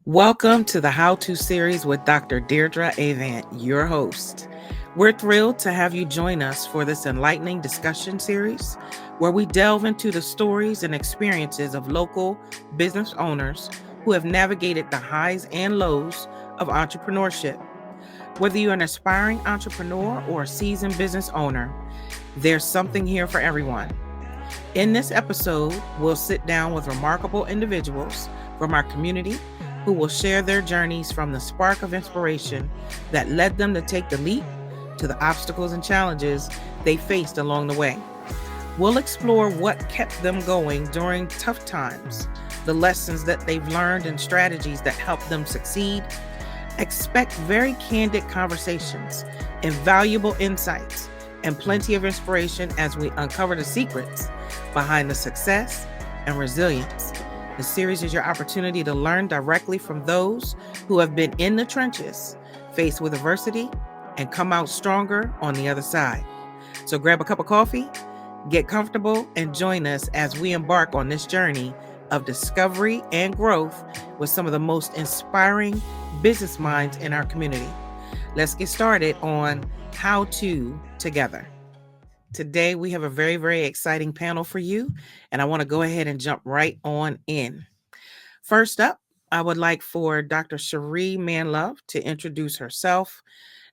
Welcome to the How To series with Dr. Deirdre Avant, your host. We're thrilled to have you join us for this enlightening discussion series where we delve into the stories and experiences of local business owners who have navigated the highs and lows of entrepreneurship. Whether you're an aspiring entrepreneur or a seasoned business owner, there's something here for everyone. In this episode, we'll sit down with remarkable individuals from our community who will share their journeys from the spark of inspiration that led them to take the leap to the obstacles and challenges they faced along the way. We'll explore what kept them going during tough times, the lessons that they've learned and strategies that helped them succeed. Expect very candid conversations, invaluable insights, and plenty of inspiration as we uncover the secrets behind the success and resilience. The series is your opportunity to learn directly from those who have been in the trenches, faced with adversity, and come out stronger on the other side. So grab a cup of coffee, get comfortable, and join us as we embark on this journey of discovery and growth with some of the most inspiring business minds in our community. Let's get started on How To together. Today, we have a very, very exciting panel for you, and I want to go ahead and jump right on in. First up, I would like for Dr. Sheree Manlove to introduce herself,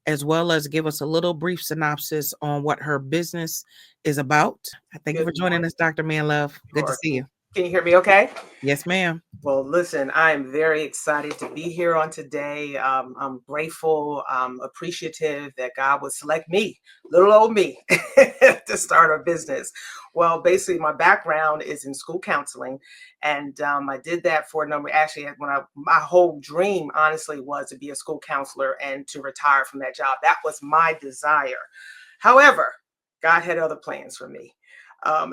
as well as give us a little brief synopsis on what her business is about. Thank you for Good joining morning. us, Dr. Manlove. Good to Sure. see you. Can you hear me okay? Yes, ma'am. Well, listen, I am very excited to be here on today. I'm grateful, appreciative that God would select me, little old me, to start a business. Well, basically, my background is in school counseling, and I did that for a number. Actually, my whole dream, honestly, was to be a school counselor and to retire from that job. That was my desire. However, God had other plans for me.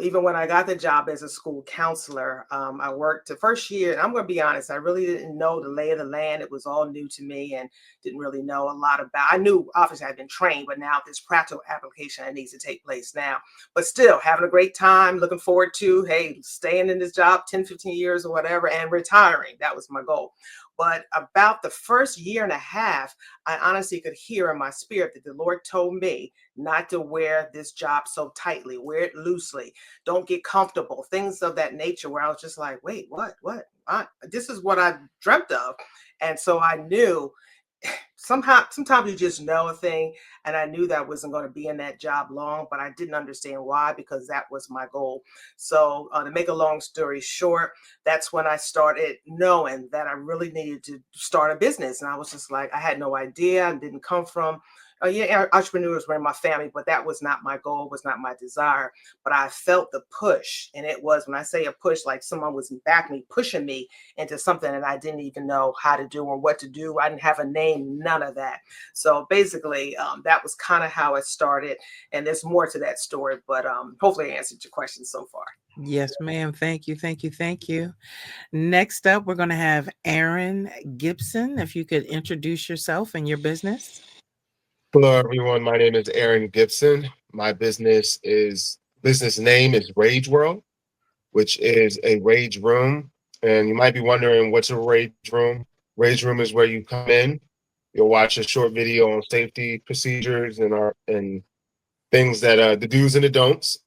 Even when I got the job as a school counselor, I worked the first year, and I'm going to be honest, I really didn't know the lay of the land. It was all new to me and didn't really know a lot about. I knew obviously I'd been trained, but now this practical application that needs to take place now. But still having a great time, looking forward to, hey, staying in this job 10, 15 years or whatever, and retiring. That was my goal. But about the first year and a half, I honestly could hear in my spirit that the Lord told me not to wear this job so tightly, wear it loosely, don't get comfortable, things of that nature, where I was just like, wait, what? This is what I dreamt of. And so I knew sometimes you just know a thing, and I knew that I wasn't going to be in that job long, but I didn't understand why, because that was my goal. So to make a long story short, that's when I started knowing that I really needed to start a business. And I was just like, I had no idea. I didn't come from entrepreneurs were in my family, but that was not my goal, was not my desire. But I felt the push, and it was, when I say a push, like someone was back me, pushing me into something that I didn't even know how to do or what to do. I didn't have a name, none of that. So basically, that was kind of how it started. And there's more to that story, but hopefully I answered your question so far. Yes, ma'am. Thank you. Thank you. Thank you. Next up, we're going to have Aaron Gibson. If you could introduce yourself and your business. Hello, everyone. My name is Aaron Gibson. My business name is Rage World, which is a rage room. And you might be wondering, what's a rage room? Rage room is where you come in, you'll watch a short video on safety procedures and things that the do's and the don'ts.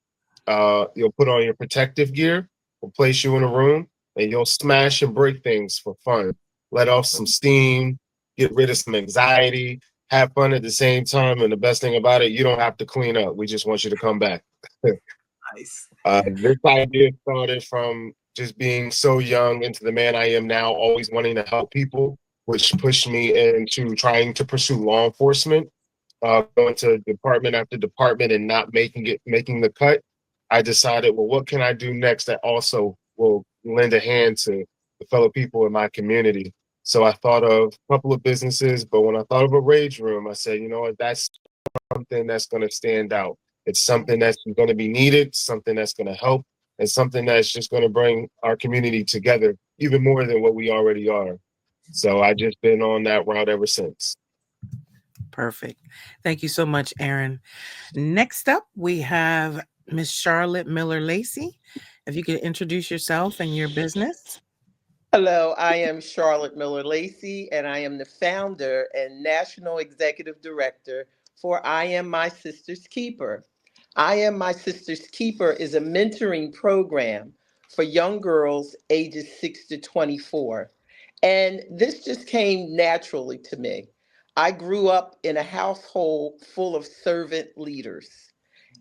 You'll put on your protective gear. We'll place you in a room, and you'll smash and break things for fun. Let off some steam, get rid of some anxiety, have fun at the same time. And the best thing about it, you don't have to clean up. We just want you to come back. Nice. This idea started from just being so young into the man I am now, always wanting to help people, which pushed me into trying to pursue law enforcement, going to department after department and not making the cut. I decided, well, what can I do next that also will lend a hand to the fellow people in my community? So I thought of a couple of businesses, but when I thought of a rage room, I said, you know what, that's something that's going to stand out. It's something that's going to be needed, something that's going to help, and something that's just going to bring our community together even more than what we already are. So I just been on that route ever since. Perfect. Thank you so much, Aaron. Next up, we have Miss Charlotte Miller-Lacy. If you could introduce yourself and your business. Hello, I am Charlotte Miller-Lacy, and I am the founder and national executive director for I Am My Sister's Keeper. I Am My Sister's Keeper is a mentoring program for young girls ages 6 to 24. And this just came naturally to me. I grew up in a household full of servant leaders.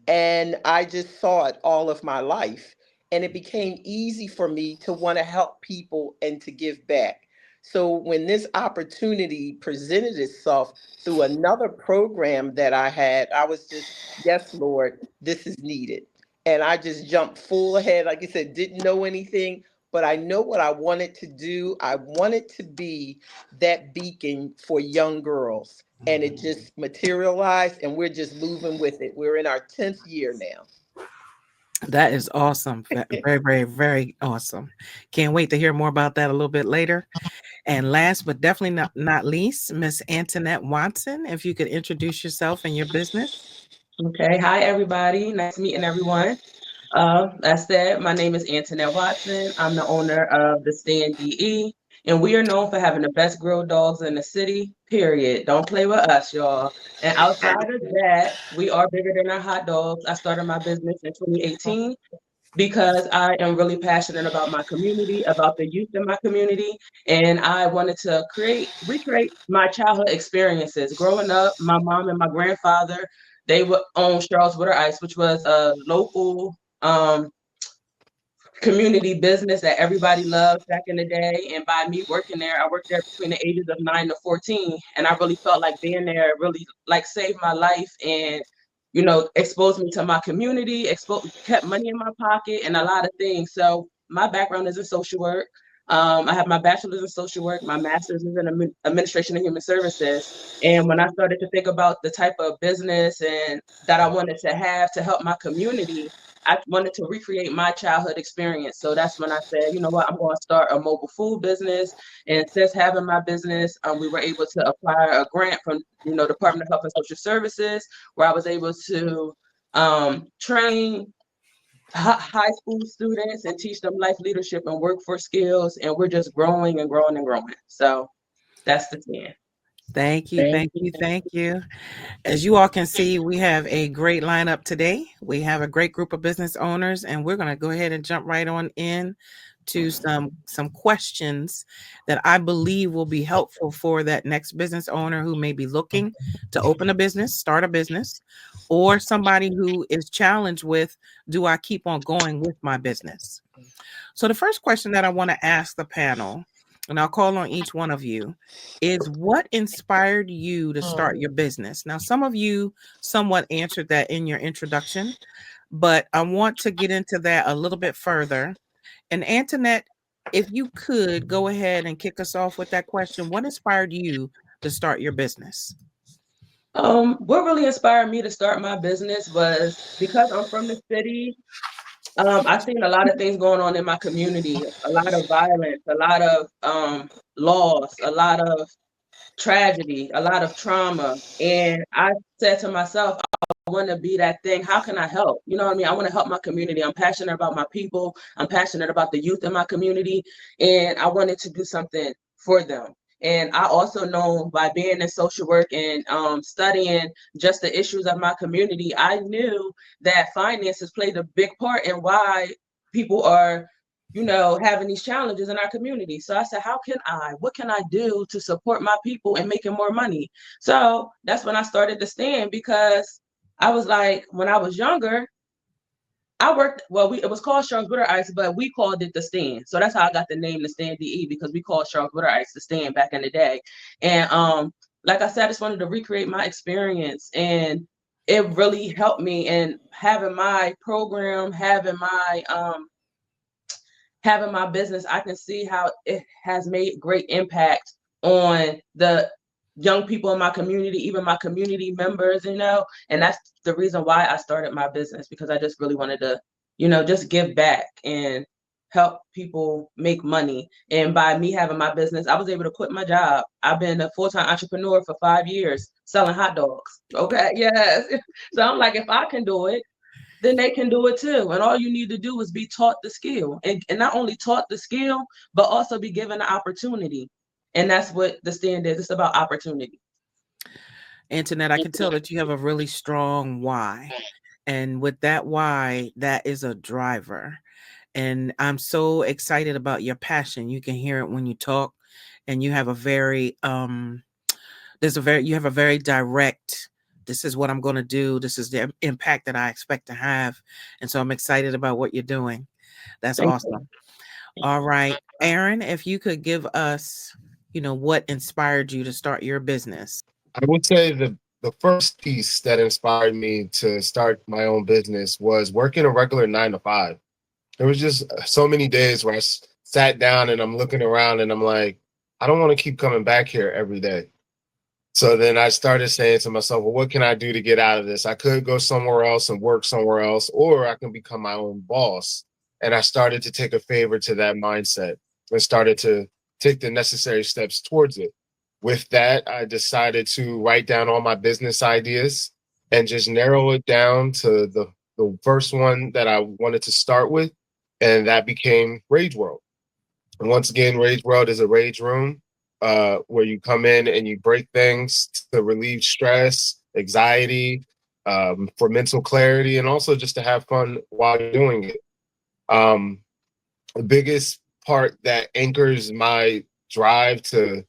And I just saw it all of my life. And it became easy for me to want to help people and to give back. So when this opportunity presented itself through another program that I had, I was just, yes, Lord, this is needed. And I just jumped full ahead. Like I said, didn't know anything, but I know what I wanted to do. I wanted to be that beacon for young girls, and it just materialized, and we're just moving with it. We're in our 10th year now. That is awesome. Very, very, very awesome. Can't wait to hear more about that a little bit later. And last but definitely not least, Miss Antinette Watson, if you could introduce yourself and your business. Okay. Hi, everybody. Nice meeting everyone. As said, my name is Antinette Watson. I'm the owner of the Stand DE, and we are known for having the best grilled dogs in the city, period. Don't play with us, y'all. And outside of that, we are bigger than our hot dogs. I started my business in 2018 because I am really passionate about my community, about the youth in my community, and I wanted to recreate my childhood experiences. Growing up, my mom and my grandfather, they would own Charles Water Ice, which was a local community business that everybody loved back in the day. And by me working there, I worked there between the ages of 9 to 14. And I really felt like being there really like saved my life and, exposed me to my community, kept money in my pocket and a lot of things. So my background is in social work. I have my bachelor's in social work, my master's is in administration and human services. And when I started to think about the type of business and that I wanted to have to help my community, I wanted to recreate my childhood experience. So that's when I said, you know what, I'm going to start a mobile food business. And since having my business, we were able to apply a grant from, Department of Health and Social Services, where I was able to train high school students and teach them life leadership and workforce skills. And we're just growing and growing and growing. So that's the 10. Thank you, thank you, thank you. As you all can see, we have a great lineup today. We have a great group of business owners, and we're going to go ahead and jump right on in to some questions that I believe will be helpful for that next business owner who may be looking to open a business, start a business, or somebody who is challenged with, do I keep on going with my business? So the first question that I want to ask the panel, and I'll call on each one of you, is what inspired you to start your business? Now, some of you somewhat answered that in your introduction, but I want to get into that a little bit further. And Antinette, if you could go ahead and kick us off with that question, what inspired you to start your business? What really inspired me to start my business was because I'm from the city. I've seen a lot of things going on in my community, a lot of violence, a lot of loss, a lot of tragedy, a lot of trauma. And I said to myself, I want to be that thing. How can I help? You know what I mean? I want to help my community. I'm passionate about my people. I'm passionate about the youth in my community. And I wanted to do something for them. And I also know by being in social work and studying just the issues of my community, I knew that finances played a big part in why people are having these challenges in our community. So I said, what can I do to support my people and making more money? So that's when I started to stand, because I was like, when I was younger, I worked, it was called Charles Water Ice, but we called it the Stand. So that's how I got the name, the Stand DE, because we called Charles Water Ice the Stand back in the day. And like I said, I just wanted to recreate my experience, and it really helped me. And having my program, having my business, I can see how it has made great impact on the young people in my community, even my community members, and that's the reason why I started my business, because I just really wanted to, just give back and help people make money. And by me having my business, I was able to quit my job. I've been a full-time entrepreneur for 5 years selling hot dogs. Okay. Yes. So I'm like, if I can do it, then they can do it too. And all you need to do is be taught the skill, and not only taught the skill, but also be given the opportunity. And that's what the stand is. It's about opportunity. Antinette, I can tell that you have a really strong why. And with that why, that is a driver. And I'm so excited about your passion. You can hear it when you talk, and you have a very you have a very direct, this is what I'm going to do. This is the impact that I expect to have. And so I'm excited about what you're doing. That's Thank you. awesome. All right. Aaron, if you could give us, what inspired you to start your business? I would say the first piece that inspired me to start my own business was working a regular 9 to 5. There was just so many days where sat down and I'm looking around and I'm like, I don't want to keep coming back here every day. So then I started saying to myself, well, what can I do to get out of this? I could go somewhere else and work somewhere else, or I can become my own boss. And I started to take a favor to that mindset and started to take the necessary steps towards it. With that, I decided to write down all my business ideas and just narrow it down to the first one that I wanted to start with. And that became Rage World. And once again, Rage World is a rage room where you come in and you break things to relieve stress, anxiety, for mental clarity, and also just to have fun while you're doing it. Um, the biggest part that anchors my drive to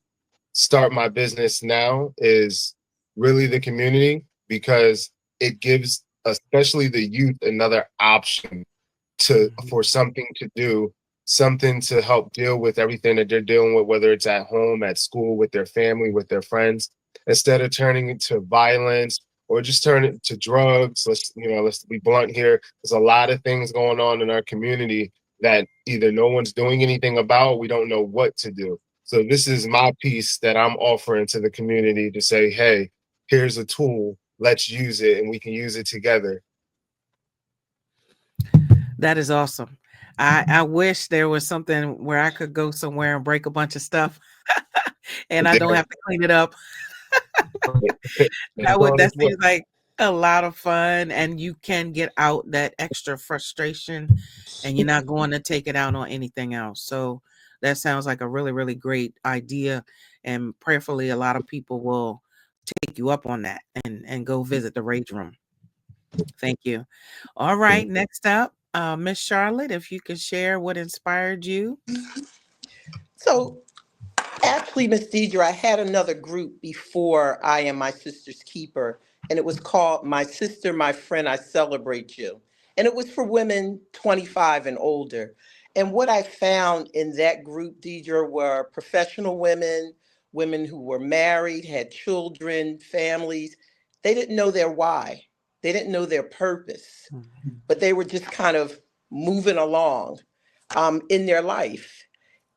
start my business now is really the community, because it gives especially the youth another option for something to do, something to help deal with everything that they're dealing with, whether it's at home, at school, with their family, with their friends, instead of turning it to violence or just turn it to drugs. Let's be blunt here. There's a lot of things going on in our community that either no one's doing anything about, we don't know what to do. So this is my piece that I'm offering to the community to say, hey, here's a tool, let's use it, and we can use it together. That is awesome. I wish there was something where I could go somewhere and break a bunch of stuff and I don't have to clean it up. That seems like a lot of fun, and you can get out that extra frustration, and you're not going to take it out on anything else. So that sounds like a really, really great idea. And prayerfully a lot of people will take you up on that and go visit the Rage Room. Thank you. All right, next up, Miss Charlotte, if you could share what inspired you. So actually, Miss Deidre, I had another group before I Am My Sister's Keeper, and it was called My Sister, My Friend, I Celebrate You. And it was for women 25 and older. And what I found in that group, Deidre, were professional women, women who were married, had children, families. They didn't know their why, they didn't know their purpose, but they were just kind of moving along in their life.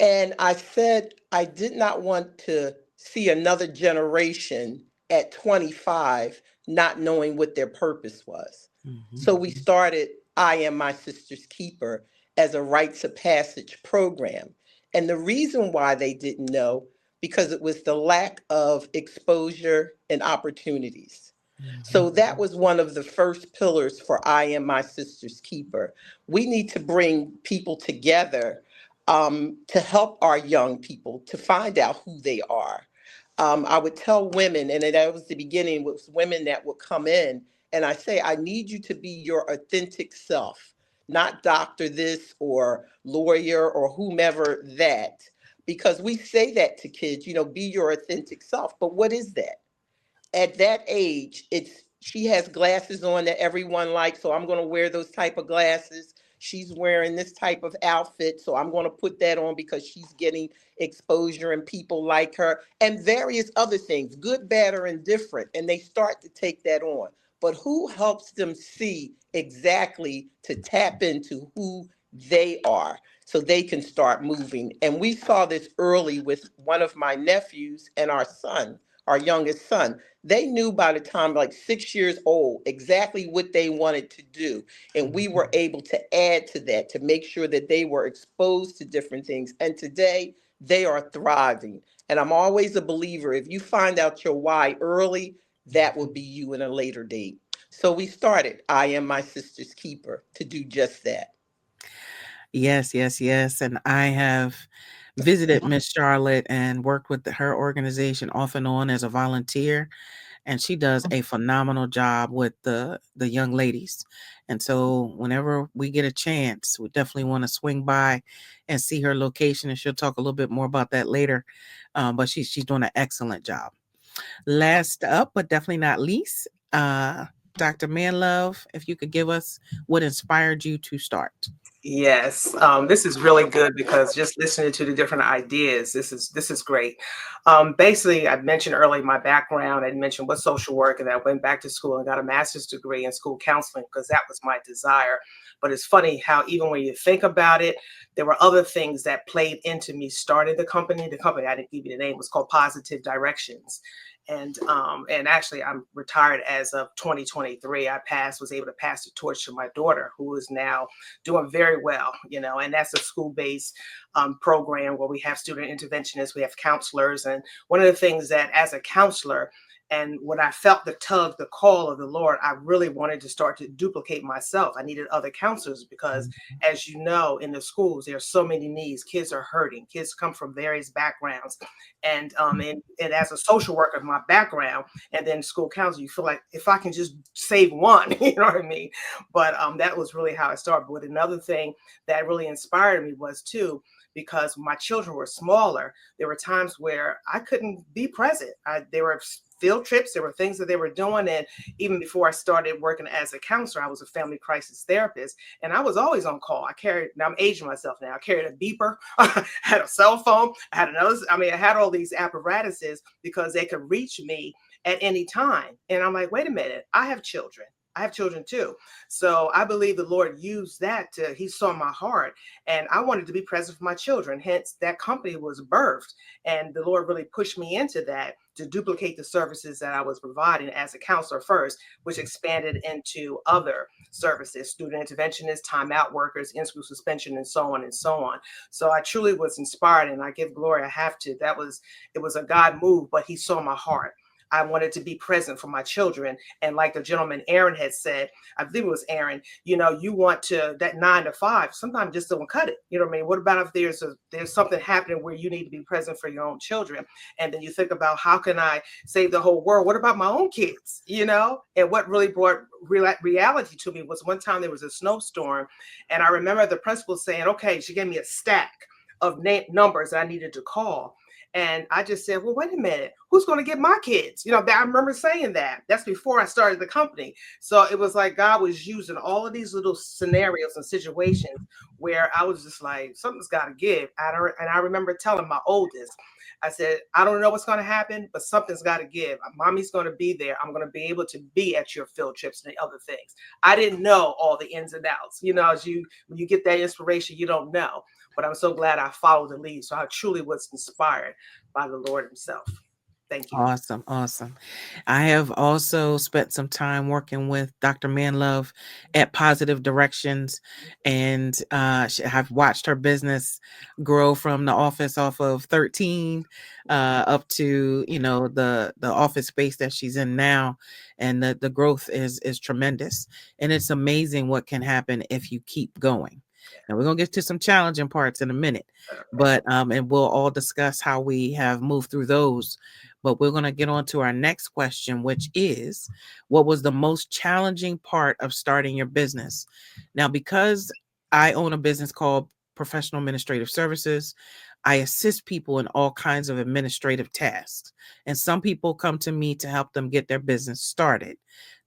And I said, I did not want to see another generation at 25 not knowing what their purpose was. So we started I Am My Sister's Keeper as a rites of passage program. And the reason why they didn't know, because it was the lack of exposure and opportunities. So that was one of the first pillars for I Am My Sister's Keeper. We need to bring people together to help our young people to find out who they are. I would tell women, and that was the beginning, was women that would come in, and I say, I need you to be your authentic self, not doctor this or lawyer or whomever that. Because we say that to kids, be your authentic self. But what is that? At that age, it's she has glasses on that everyone likes, so I'm going to wear those type of glasses. She's wearing this type of outfit, so I'm going to put that on because she's getting exposure and people like her, and various other things, good, bad, or indifferent. And they start to take that on. But who helps them see exactly to tap into who they are so they can start moving? And we saw this early with one of my nephews and our son, our youngest son. They knew by the time like 6 years old exactly what they wanted to do. And we were able to add to that to make sure that they were exposed to different things. And today they are thriving. And I'm always a believer, if you find out your why early, that will be you in a later date. So we started I Am My Sister's Keeper to do just that. Yes, yes, yes. And I have visited Miss Charlotte and worked with her organization off and on as a volunteer, and she does a phenomenal job with the young ladies. And so whenever we get a chance, we definitely want to swing by and see her location, and she'll talk a little bit more about that later. But she's doing an excellent job. Last up, but definitely not least, Dr. Manlove, if you could give us what inspired you to start. Yes, this is really good because just listening to the different ideas, this is great. Basically, I mentioned earlier my background. I mentioned what social work, and I went back to school and got a master's degree in school counseling because that was my desire. But it's funny how even when you think about it, there were other things that played into me starting the company. The company, I didn't give you the name, was called Positive Directions. And actually I'm retired as of 2023. Was able to pass the torch to my daughter, who is now doing very well, and that's a school-based program where we have student interventionists, we have counselors. And one of the things that as a counselor, and when I felt the call of the Lord, I really wanted to start to duplicate myself. I needed other counselors because, as you know, in the schools, there are so many needs. Kids are hurting. Kids come from various backgrounds. And as a social worker, my background, and then school counselor, you feel like if I can just save one, you know what I mean? But that was really how I started. But another thing that really inspired me was too, because my children were smaller, there were times where I couldn't be present. There were field trips, there were things that they were doing. And even before I started working as a counselor, I was a family crisis therapist, and I was always on call. Now I'm aging myself now. I carried a beeper, I had a cell phone, I had all these apparatuses because they could reach me at any time. And I'm like, wait a minute, I have children. I have children too. So I believe the Lord used that he saw my heart, and I wanted to be present for my children. Hence that company was birthed, and the Lord really pushed me into that to duplicate the services that I was providing as a counselor first, which expanded into other services, student interventionists, timeout workers, in-school suspension, and so on and so on. So I truly was inspired, and I give glory. I have to. It was a God move, but he saw my heart. I wanted to be present for my children. And like the gentleman Aaron had said, I believe it was Aaron, you want that 9 to 5, sometimes just don't cut it. You know what I mean? What about if there's something happening where you need to be present for your own children? And then you think about, how can I save the whole world? What about my own kids? And what really brought reality to me was one time there was a snowstorm, and I remember the principal saying, okay, she gave me a stack of numbers that I needed to call. And I just said, well, wait a minute, who's going to get my kids? I remember saying that. That's before I started the company. So it was like God was using all of these little scenarios and situations where I was just like, something's got to give. And I remember telling my oldest, I said, I don't know what's going to happen, but something's got to give. Mommy's going to be there. I'm going to be able to be at your field trips and the other things. I didn't know all the ins and outs. When you get that inspiration, you don't know. But I'm so glad I followed the lead. So I truly was inspired by the Lord himself. Thank you. Awesome. Awesome. I have also spent some time working with Dr. Manlove at Positive Directions, and I've watched her business grow from the office off of 13 up to, the office space that she's in now. And the growth is tremendous. And it's amazing what can happen if you keep going. And we're going to get to some challenging parts in a minute, but and we'll all discuss how we have moved through those. But we're going to get on to our next question, which is, what was the most challenging part of starting your business? Now, because I own a business called Professional Administrative Services, I assist people in all kinds of administrative tasks. And some people come to me to help them get their business started.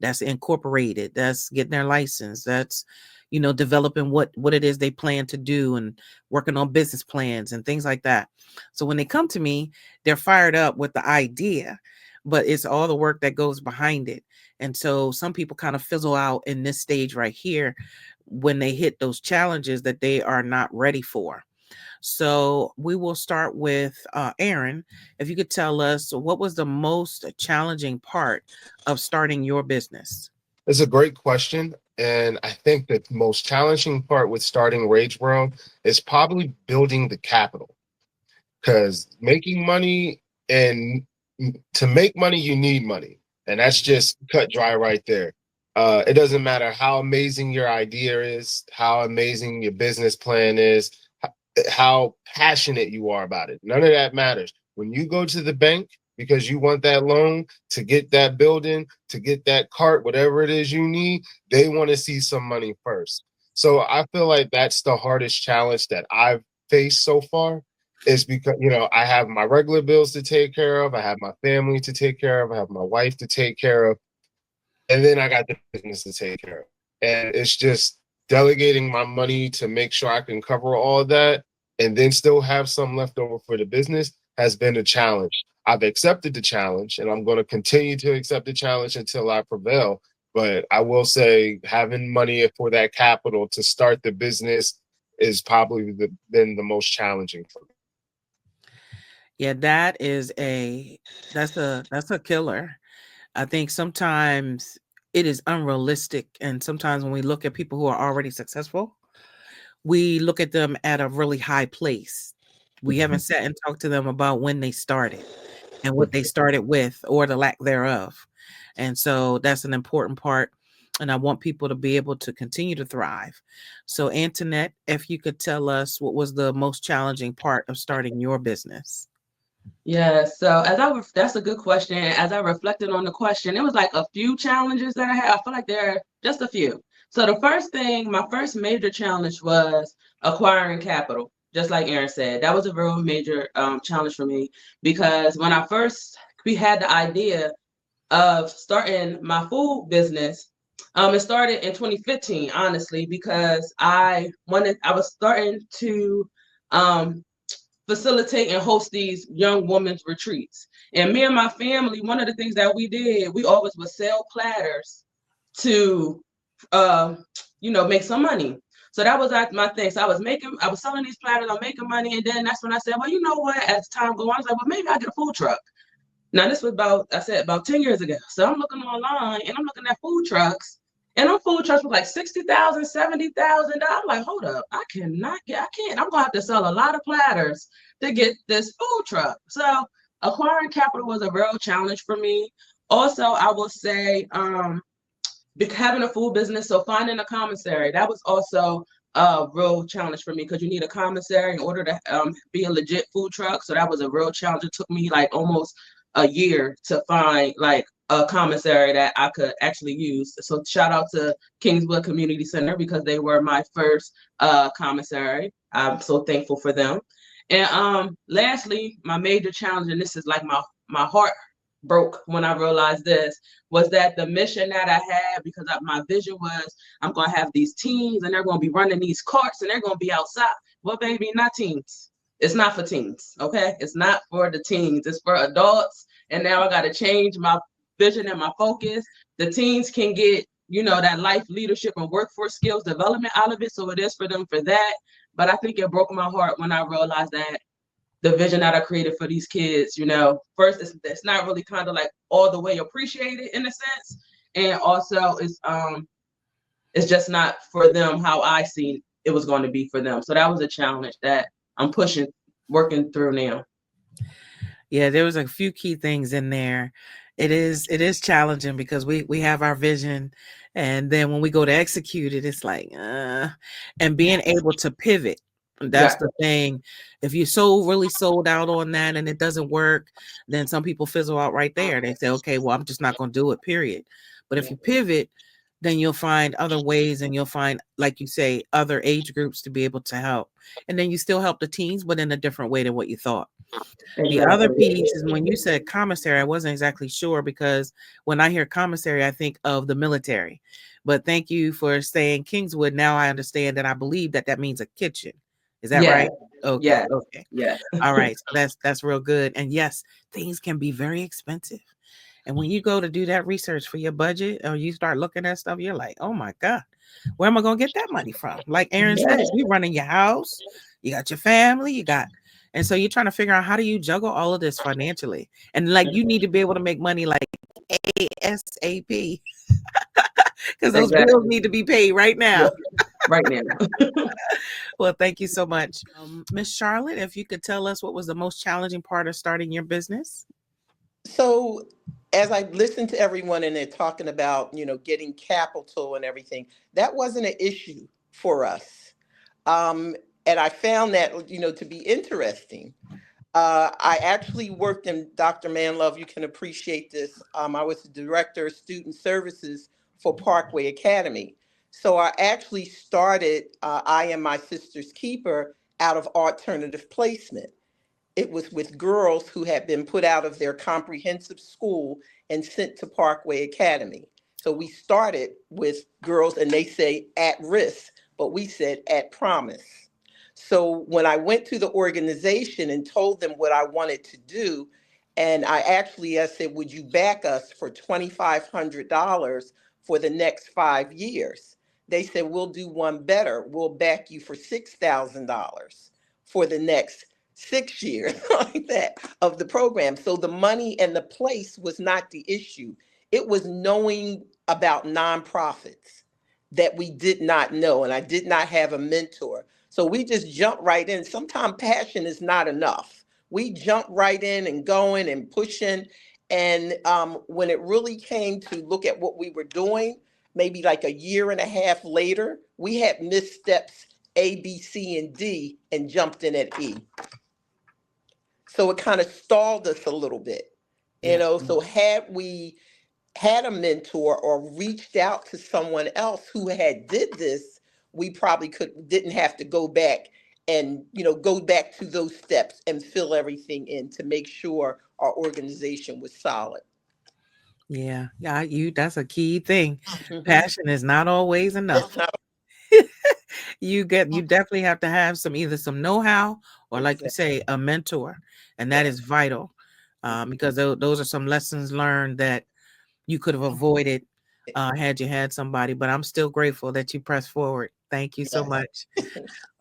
That's incorporated. That's getting their license. That's developing what it is they plan to do and working on business plans and things like that. So when they come to me, they're fired up with the idea, but it's all the work that goes behind it. And so some people kind of fizzle out in this stage right here when they hit those challenges that they are not ready for. So we will start with Aaron. If you could tell us, what was the most challenging part of starting your business? It's a great question. And I think the most challenging part with starting Rage World is probably building the capital. Because making money, and to make money, you need money. And that's just cut dry right there. It doesn't matter how amazing your idea is, how amazing your business plan is, how passionate you are about it. None of that matters. When you go to the bank because you want that loan to get that building, to get that cart, whatever it is you need, they want to see some money first. So I feel like that's the hardest challenge that I've faced so far, is because, I have my regular bills to take care of, I have my family to take care of, I have my wife to take care of, and then I got the business to take care of. And it's just delegating my money to make sure I can cover all of that and then still have some left over for the business has been a challenge. I've accepted the challenge and I'm going to continue to accept the challenge until I prevail. But I will say having money for that capital to start the business is probably been the most challenging for me. Yeah, that's a killer. I think sometimes it is unrealistic, and sometimes when we look at people who are already successful, we look at them at a really high place. We haven't sat and talked to them about when they started and what they started with or the lack thereof. And so that's an important part. And I want people to be able to continue to thrive. So, Antinette, if you could tell us what was the most challenging part of starting your business? Yeah, so that's a good question. As I reflected on the question, it was like a few challenges that I had. I feel like there are just a few. So the first thing, my first major challenge was acquiring capital. Just like Aaron said, that was a real major challenge for me because when we had the idea of starting my food business, it started in 2015, honestly, because I was starting to facilitate and host these young women's retreats. And me and my family, one of the things that we did, we always would sell platters to, make some money. So that was like my thing. So I was selling these platters, I'm making money. And then that's when I said, well, you know what, as time goes on, I was like, well, maybe I'll get a food truck. Now this was about 10 years ago. So I'm looking online and I'm looking at food trucks. And them food trucks were like $60,000, $70,000. I'm like, hold up, I can't. I'm gonna have to sell a lot of platters to get this food truck. So acquiring capital was a real challenge for me. Also, I will say, having a food business, so finding a commissary, that was also a real challenge for me because you need a commissary in order to be a legit food truck. So that was a real challenge. It took me like almost a year to find like a commissary that I could actually use. So shout out to Kingswood Community Center because they were my first commissary. I'm so thankful for them. And lastly, my major challenge, and this is like my heart broke when I realized this, was that the mission that I had, because my vision was I'm going to have these teens and they're going to be running these carts and they're going to be outside. Well, baby, not teens. It's not for teens, okay? It's not for the teens. It's for adults. And now I got to change my vision and my focus. The teens can get, that life leadership and workforce skills development out of it. So it is for them for that. But I think it broke my heart when I realized that the vision that I created for these kids, first it's not really kind of like all the way appreciated in a sense. And also it's just not for them how I seen it was going to be for them. So that was a challenge that I'm working through now. Yeah, there was a few key things in there. It is challenging because we have our vision, and then when we go to execute it, it's like, and being able to pivot. That's the thing. If you're so really sold out on that and it doesn't work, then some people fizzle out right there. They say, okay, well, I'm just not going to do it, period. But if you pivot, then you'll find other ways and you'll find, like you say, other age groups to be able to help. And then you still help the teens, but in a different way than what you thought. The other piece is when you said commissary, I wasn't exactly sure because when I hear commissary, I think of the military. But thank you for saying Kingswood. Now I understand that I believe that means a kitchen. Is that right? Okay. Yeah. Okay. Yeah. All right. So that's real good. And yes, things can be very expensive. And when you go to do that research for your budget or you start looking at stuff, you're like, oh my God, where am I going to get that money from? Like Aaron said, you're running your house, you got your family, and so you're trying to figure out how do you juggle all of this financially? And like you need to be able to make money like ASAP because those bills need to be paid right now. Right now. Well, thank you so much. Miss Charlotte, if you could tell us what was the most challenging part of starting your business? So as I listened to everyone and they're talking about, getting capital and everything, that wasn't an issue for us. And I found that, to be interesting. I actually worked in Dr. Manlove. You can appreciate this. I was the director of student services for Parkway Academy. So I actually started I Am My Sister's Keeper out of alternative placement. It was with girls who had been put out of their comprehensive school and sent to Parkway Academy. So we started with girls, and they say at risk, but we said at promise. So when I went to the organization and told them what I wanted to do, and I said, would you back us for $2,500 for the next 5 years? They said, we'll do one better. We'll back you for $6,000 for the next 6 years, like that, of the program. So the money and the place was not the issue. It was knowing about nonprofits that we did not know, and I did not have a mentor. So we just jump right in. Sometimes passion is not enough. We jump right in and going and pushing. And when it really came to look at what we were doing, maybe like a year and a half later, we had missteps A, B, C, and D and jumped in at E. So it kind of stalled us a little bit, So had we had a mentor or reached out to someone else who had did this, we probably didn't have to go back and go back to those steps and fill everything in to make sure our organization was solid. Yeah, that's a key thing. Mhm. Passion is not always enough. It's not You definitely have to have either some know-how or, like you exactly. say, a mentor, and that Yes. is vital, because those are some lessons learned that you could have avoided had you had somebody. But I'm still grateful that you pressed forward. Thank you so Yes. much.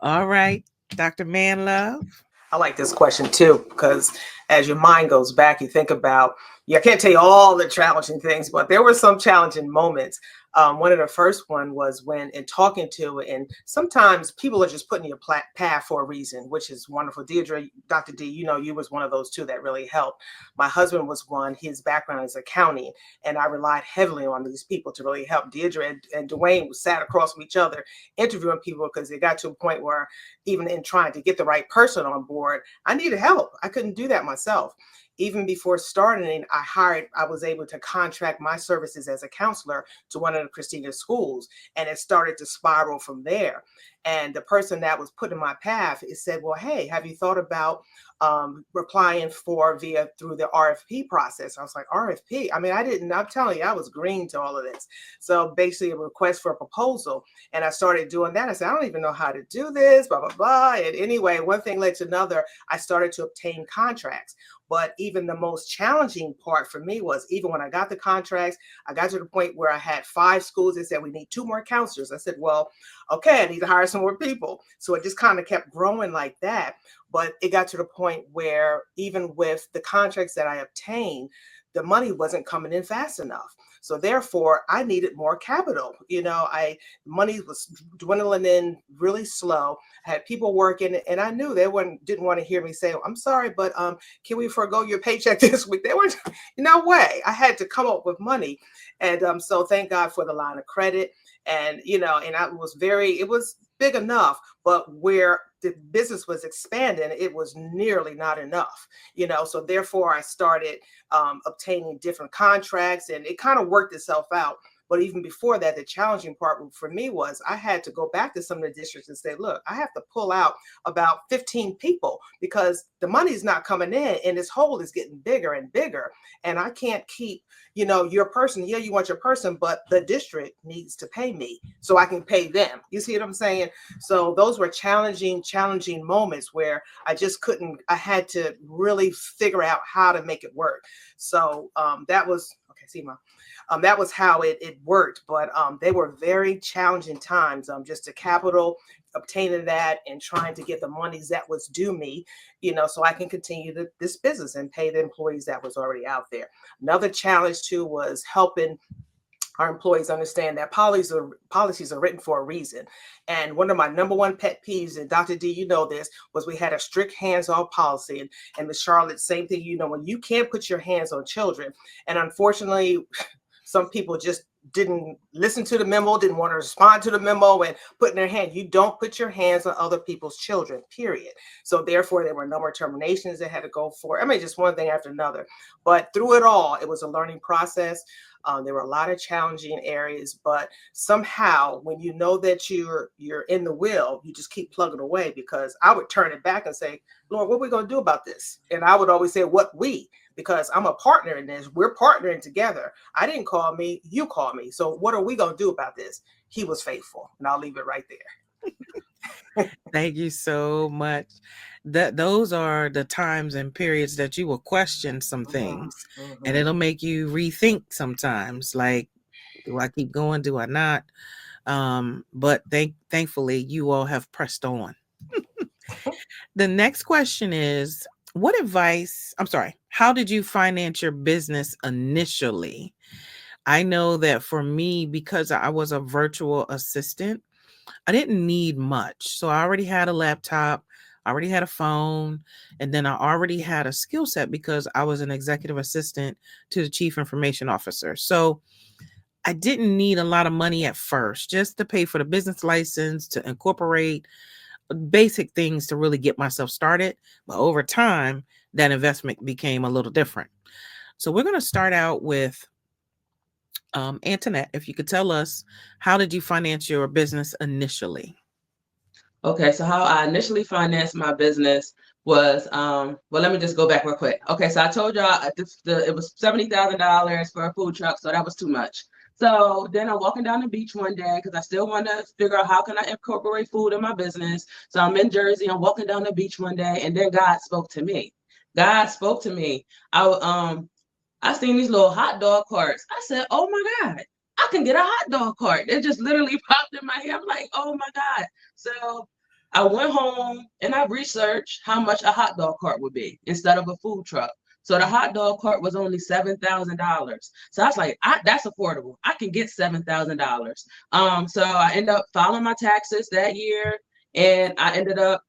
All right, Dr. Manlove. I like this question too, because as your mind goes back, you think about, I can't tell you all the challenging things, but there were some challenging moments. One of the first one was when in talking to, and sometimes people are just putting your path for a reason, which is wonderful. Deirdre, Dr. D, you was one of those two that really helped. My husband was one. His background is accounting, and I relied heavily on these people to really help. Deirdre and Dwayne sat across from each other interviewing people because it got to a point where even in trying to get the right person on board, I needed help. I couldn't do that myself. Even before starting, I was able to contract my services as a counselor to one of the Christina schools, and it started to spiral from there. And the person that was put in my path, it said, well, hey, have you thought about replying through the RFP process? I was like, RFP? I mean, I'm telling you, I was green to all of this. So basically a request for a proposal. And I started doing that. I said, I don't even know how to do this, blah, blah, blah. And anyway, one thing led to another. I started to obtain contracts. But even the most challenging part for me was, even when I got the contracts, I got to the point where I had 5 schools that said, we need 2 more counselors. I said, well, okay, I need to hire some more people. So it just kind of kept growing like that. But it got to the point where even with the contracts that I obtained, the money wasn't coming in fast enough. So therefore, I needed more capital. Money was dwindling in really slow. I had people working, and I knew they didn't want to hear me say, I'm sorry, but can we forego your paycheck this week? They were, no way. I had to come up with money. And so thank God for the line of credit. And, and it was big enough, but where the business was expanding, it was nearly not enough, so therefore I started obtaining different contracts, and it kind of worked itself out. But even before that, the challenging part for me was I had to go back to some of the districts and say, look, I have to pull out about 15 people because the money's not coming in and this hole is getting bigger and bigger. And I can't keep, your person. Yeah, you want your person, but the district needs to pay me so I can pay them. You see what I'm saying? So those were challenging moments where I just couldn't, I had to really figure out how to make it work. So that was, okay, Seema. That was how it worked, but they were very challenging times. Just the capital, obtaining that, and trying to get the monies that was due me, so I can continue this business and pay the employees that was already out there. Another challenge too was helping our employees understand that policies are written for a reason. And one of my number one pet peeves, and Dr. D, you know this, was we had a strict hands-off policy. And Ms. Charlotte, same thing, you know, when you can't put your hands on children. And unfortunately, some people just didn't listen to the memo, didn't want to respond to the memo and put in their hand. You don't put your hands on other people's children, period. So therefore, there were a number of terminations that had to go for. I mean, just one thing after another. But through it all, it was a learning process. There were a lot of challenging areas, but somehow when you know that you're in the will, you just keep plugging away, because I would turn it back and say, Lord, what are we going to do about this? And I would always say, what we, because I'm a partner in this. We're partnering together. I didn't call me, you called me. So what are we going to do about this? He was faithful. And I'll leave it right there. Thank you so much. Those are the times and periods that you will question some things, and it'll make you rethink sometimes, like, do I keep going? Do I not? But thankfully you all have pressed on. The next question is, how did you finance your business initially? I know that for me, because I was a virtual assistant, I didn't need much. So I already had a laptop, I already had a phone, and then I already had a skill set because I was an executive assistant to the chief information officer. So I didn't need a lot of money at first, just to pay for the business license, to incorporate basic things to really get myself started. But over time, that investment became a little different. So we're going to start out with Antinette. If you could tell us, how did you finance your business initially? Okay, so how I initially financed my business was, well, let me just go back real quick. Okay, so I told y'all it was $70,000 for a food truck, so that was too much. So then I'm walking down the beach one day because I still want to figure out how can I incorporate food in my business. So I'm in Jersey, I'm walking down the beach one day, and then God spoke to me. God spoke to me. I seen these little hot dog carts. I said, oh my God, I can get a hot dog cart. It just literally popped in my head. I'm like, oh my God. So I went home and I researched how much a hot dog cart would be instead of a food truck. So the hot dog cart was only $7,000. So I was like, that's affordable. I can get $7,000. So I ended up filing my taxes that year, and I ended up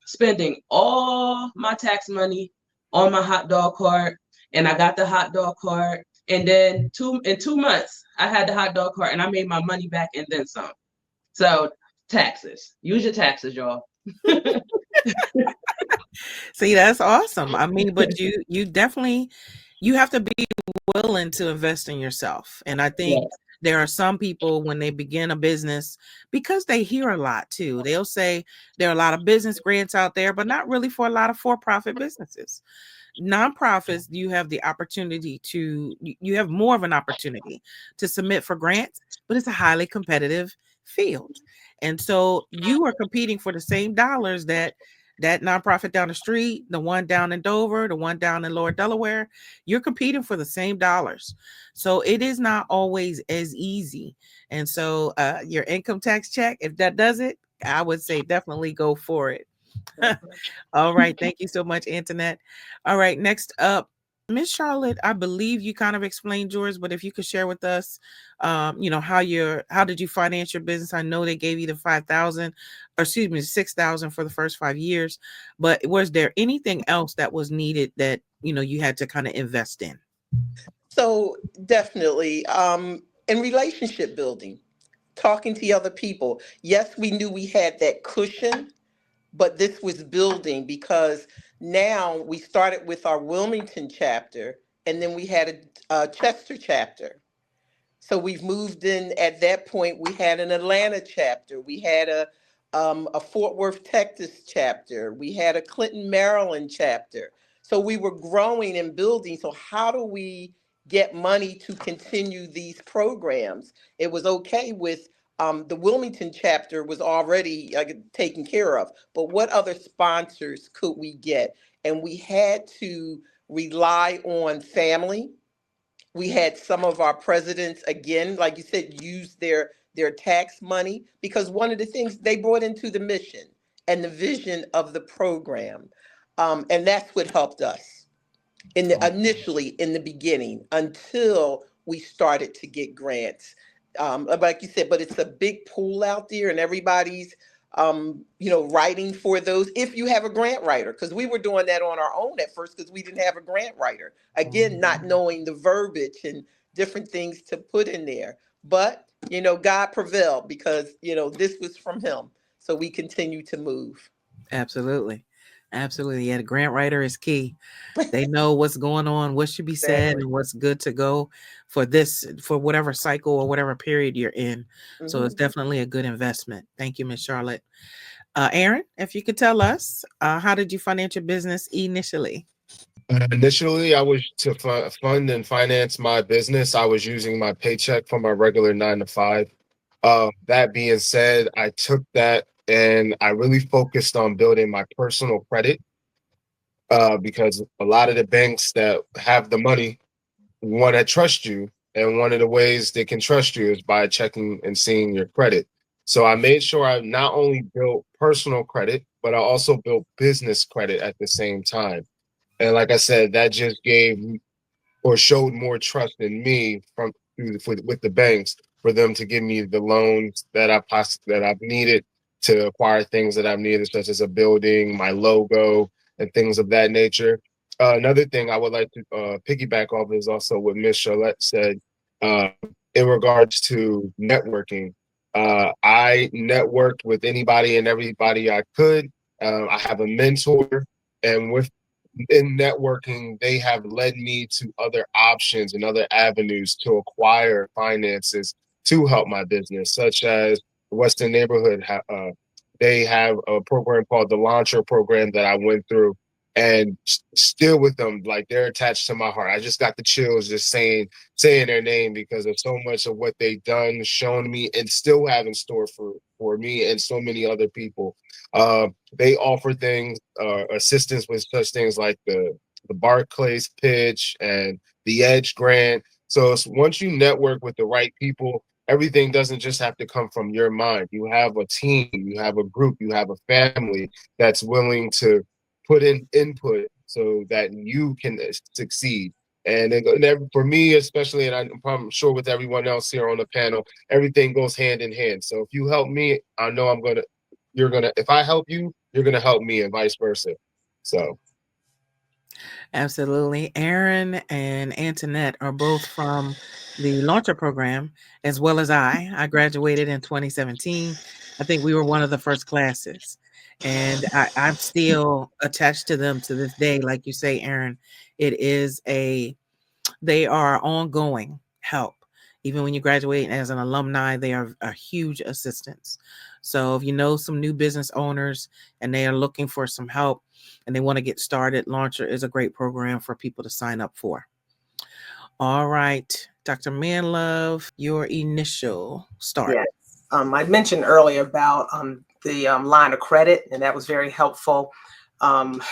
spending all my tax money on my hot dog cart, and I got the hot dog cart. And then in 2 months, I had the hot dog cart, and I made my money back and then some. So taxes, use your taxes, y'all. See, that's awesome. I mean, but you definitely, you have to be willing to invest in yourself. And I think there are some people, when they begin a business, because they hear a lot too, they'll say there are a lot of business grants out there, but not really for a lot of for-profit businesses. Nonprofits, you have the opportunity you have more of an opportunity to submit for grants, but it's a highly competitive field. And so you are competing for the same dollars that nonprofit down the street, the one down in Dover, the one down in Lower Delaware, you're competing for the same dollars. So it is not always as easy. And so your income tax check, if that does it, I would say definitely go for it. All right. Thank you so much, Antinette. All right. Next up, Miss Charlotte, I believe you kind of explained yours, but if you could share with us, how did you finance your business? I know they gave you the 5,000, or excuse me, 6,000 for the first 5 years, but was there anything else that was needed that, you had to kind of invest in? So definitely, in relationship building, talking to other people. Yes, we knew we had that cushion, but this was building because now we started with our Wilmington chapter, and then we had a Chester chapter. So we've moved in. At that point, we had an Atlanta chapter. We had a Fort Worth, Texas chapter. We had a Clinton, Maryland chapter. So we were growing and building. So how do we get money to continue these programs? It was okay with the Wilmington chapter was already taken care of. But what other sponsors could we get? And we had to rely on family. We had some of our presidents, again, like you said, use their tax money, because one of the things they brought into the mission and the vision of the program, and that's what helped us initially in the beginning, until we started to get grants. Like you said, but it's a big pool out there, and everybody's writing for those if you have a grant writer, because we were doing that on our own at first because we didn't have a grant writer, again not knowing the verbiage and different things to put in there. But God prevailed, because this was from him, so we continue to move. Absolutely. Absolutely. Yeah, the grant writer is key. They know what's going on, what should be said, Exactly. and what's good to go for this, for whatever cycle or whatever period you're in. So it's Hmm. definitely a good investment. Thank you, Miss Charlotte. Aaron, if you could tell us, how did you finance your business initially? Initially, I was to fund and finance my business. I was using my paycheck from my regular 9 to 5. That being said, I took that and I really focused on building my personal credit, because a lot of the banks that have the money want to trust you. And one of the ways they can trust you is by checking and seeing your credit. So I made sure I not only built personal credit, but I also built business credit at the same time. And like I said, that just gave or showed more trust in me with the banks for them to give me the loans that I've needed to acquire things that I've needed, such as a building, my logo, and things of that nature. Another thing I would like to piggyback off is also what Miss Charlotte said, uh, in regards to networking. I networked with anybody and everybody I could. I have a mentor, and with in networking, they have led me to other options and other avenues to acquire finances to help my business, such as the Western Neighborhood. They have a program called the Launcher Program that I went through, and still with them, like they're attached to my heart. I just got the chills just saying their name because of so much of what they've done, shown me, and still have in store for me and so many other people. They offer things, assistance with such things like the Barclays pitch and the Edge grant. So once you network with the right people, everything doesn't just have to come from your mind. You have a team, you have a group, you have a family that's willing to put in input so that you can succeed. And for me, especially, and I'm sure with everyone else here on the panel, everything goes hand in hand. So if you help me, I know if I help you, you're gonna help me, and vice versa. So Absolutely. Aaron and Antinette are both from the Launcher Program, as well as I. I graduated in 2017. I think we were one of the first classes. And I'm still attached to them to this day. Like you say, Aaron, they are ongoing help. Even when you graduate as an alumni, they are a huge assistance. So if you know some new business owners and they are looking for some help and they want to get started, Launcher is a great program for people to sign up for. All right, Dr. Manlove, your initial start. Yes. I mentioned earlier about the line of credit, and that was very helpful. Um,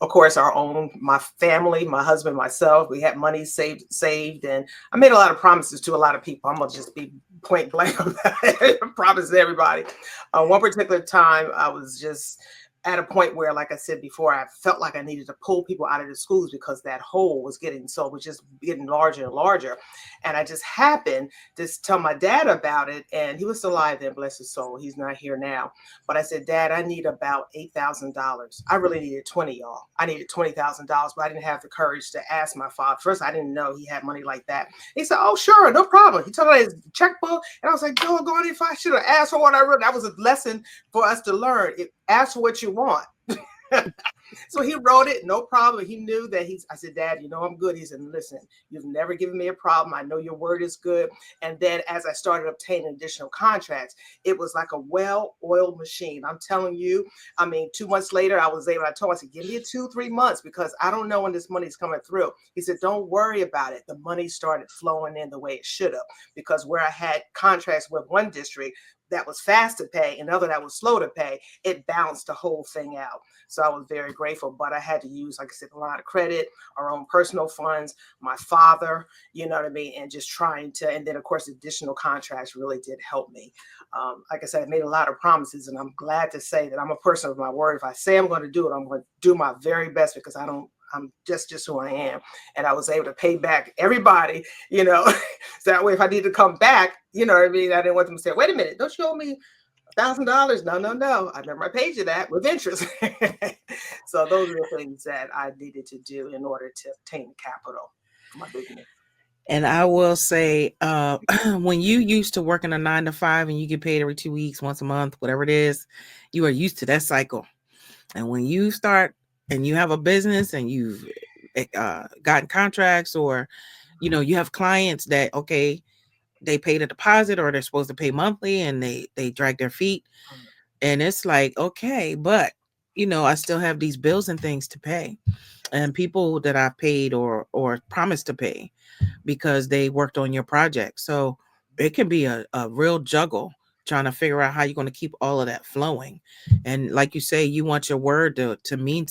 of course, my family, my husband, myself, we had money saved, and I made a lot of promises to a lot of people. I'm gonna just be point blank about it. Promise to everybody. One particular time, I was just at a point where, like I said before, I felt like I needed to pull people out of the schools because that hole was just getting larger and larger. And I just happened to tell my dad about it, and he was still alive then, bless his soul. He's not here now. But I said, Dad, I need about $8,000. I really needed 20, y'all. I needed $20,000, but I didn't have the courage to ask my father. First, I didn't know he had money like that. He said, oh, sure, no problem. He took out his checkbook, and I was like, doggone, if I should have asked for what I wrote. That was a lesson for us to learn. Ask for what you want. So he wrote it, no problem. He knew that I said, Dad, I'm good. He said, listen, you've never given me a problem. I know your word is good. And then as I started obtaining additional contracts, it was like a well-oiled machine. I'm telling you, 2 months later, I told him, I said, give me 2-3 months because I don't know when this money's coming through. He said, don't worry about it. The money started flowing in the way it should have, because where I had contracts with one district that was fast to pay, another that was slow to pay, it balanced the whole thing out. So I was very grateful, but I had to use, like I said, a lot of credit, our own personal funds, my father, and just and then of course, additional contracts really did help me. Like I said, I made a lot of promises, and I'm glad to say that I'm a person of my word. If I say I'm going to do it, I'm going to do my very best, because I I'm just who I am. And I was able to pay back everybody, so that way if I need to come back, you know what I mean? I didn't want them to say, wait a minute, don't you owe me $1,000? No. I remember I paid you that with interest. So those are the things that I needed to do in order to obtain capital for my business. And I will say, when you used to working a 9 to 5 and you get paid every 2 weeks, once a month, whatever it is, you are used to that cycle. And when you start and you have a business and you've gotten contracts, or, you have clients that, okay, they paid a deposit or they're supposed to pay monthly and they drag their feet. And it's like, okay, but, I still have these bills and things to pay, and people that I've paid or promised to pay because they worked on your project. So it can be a real juggle trying to figure out how you're going to keep all of that flowing. And like you say, you want your word to mean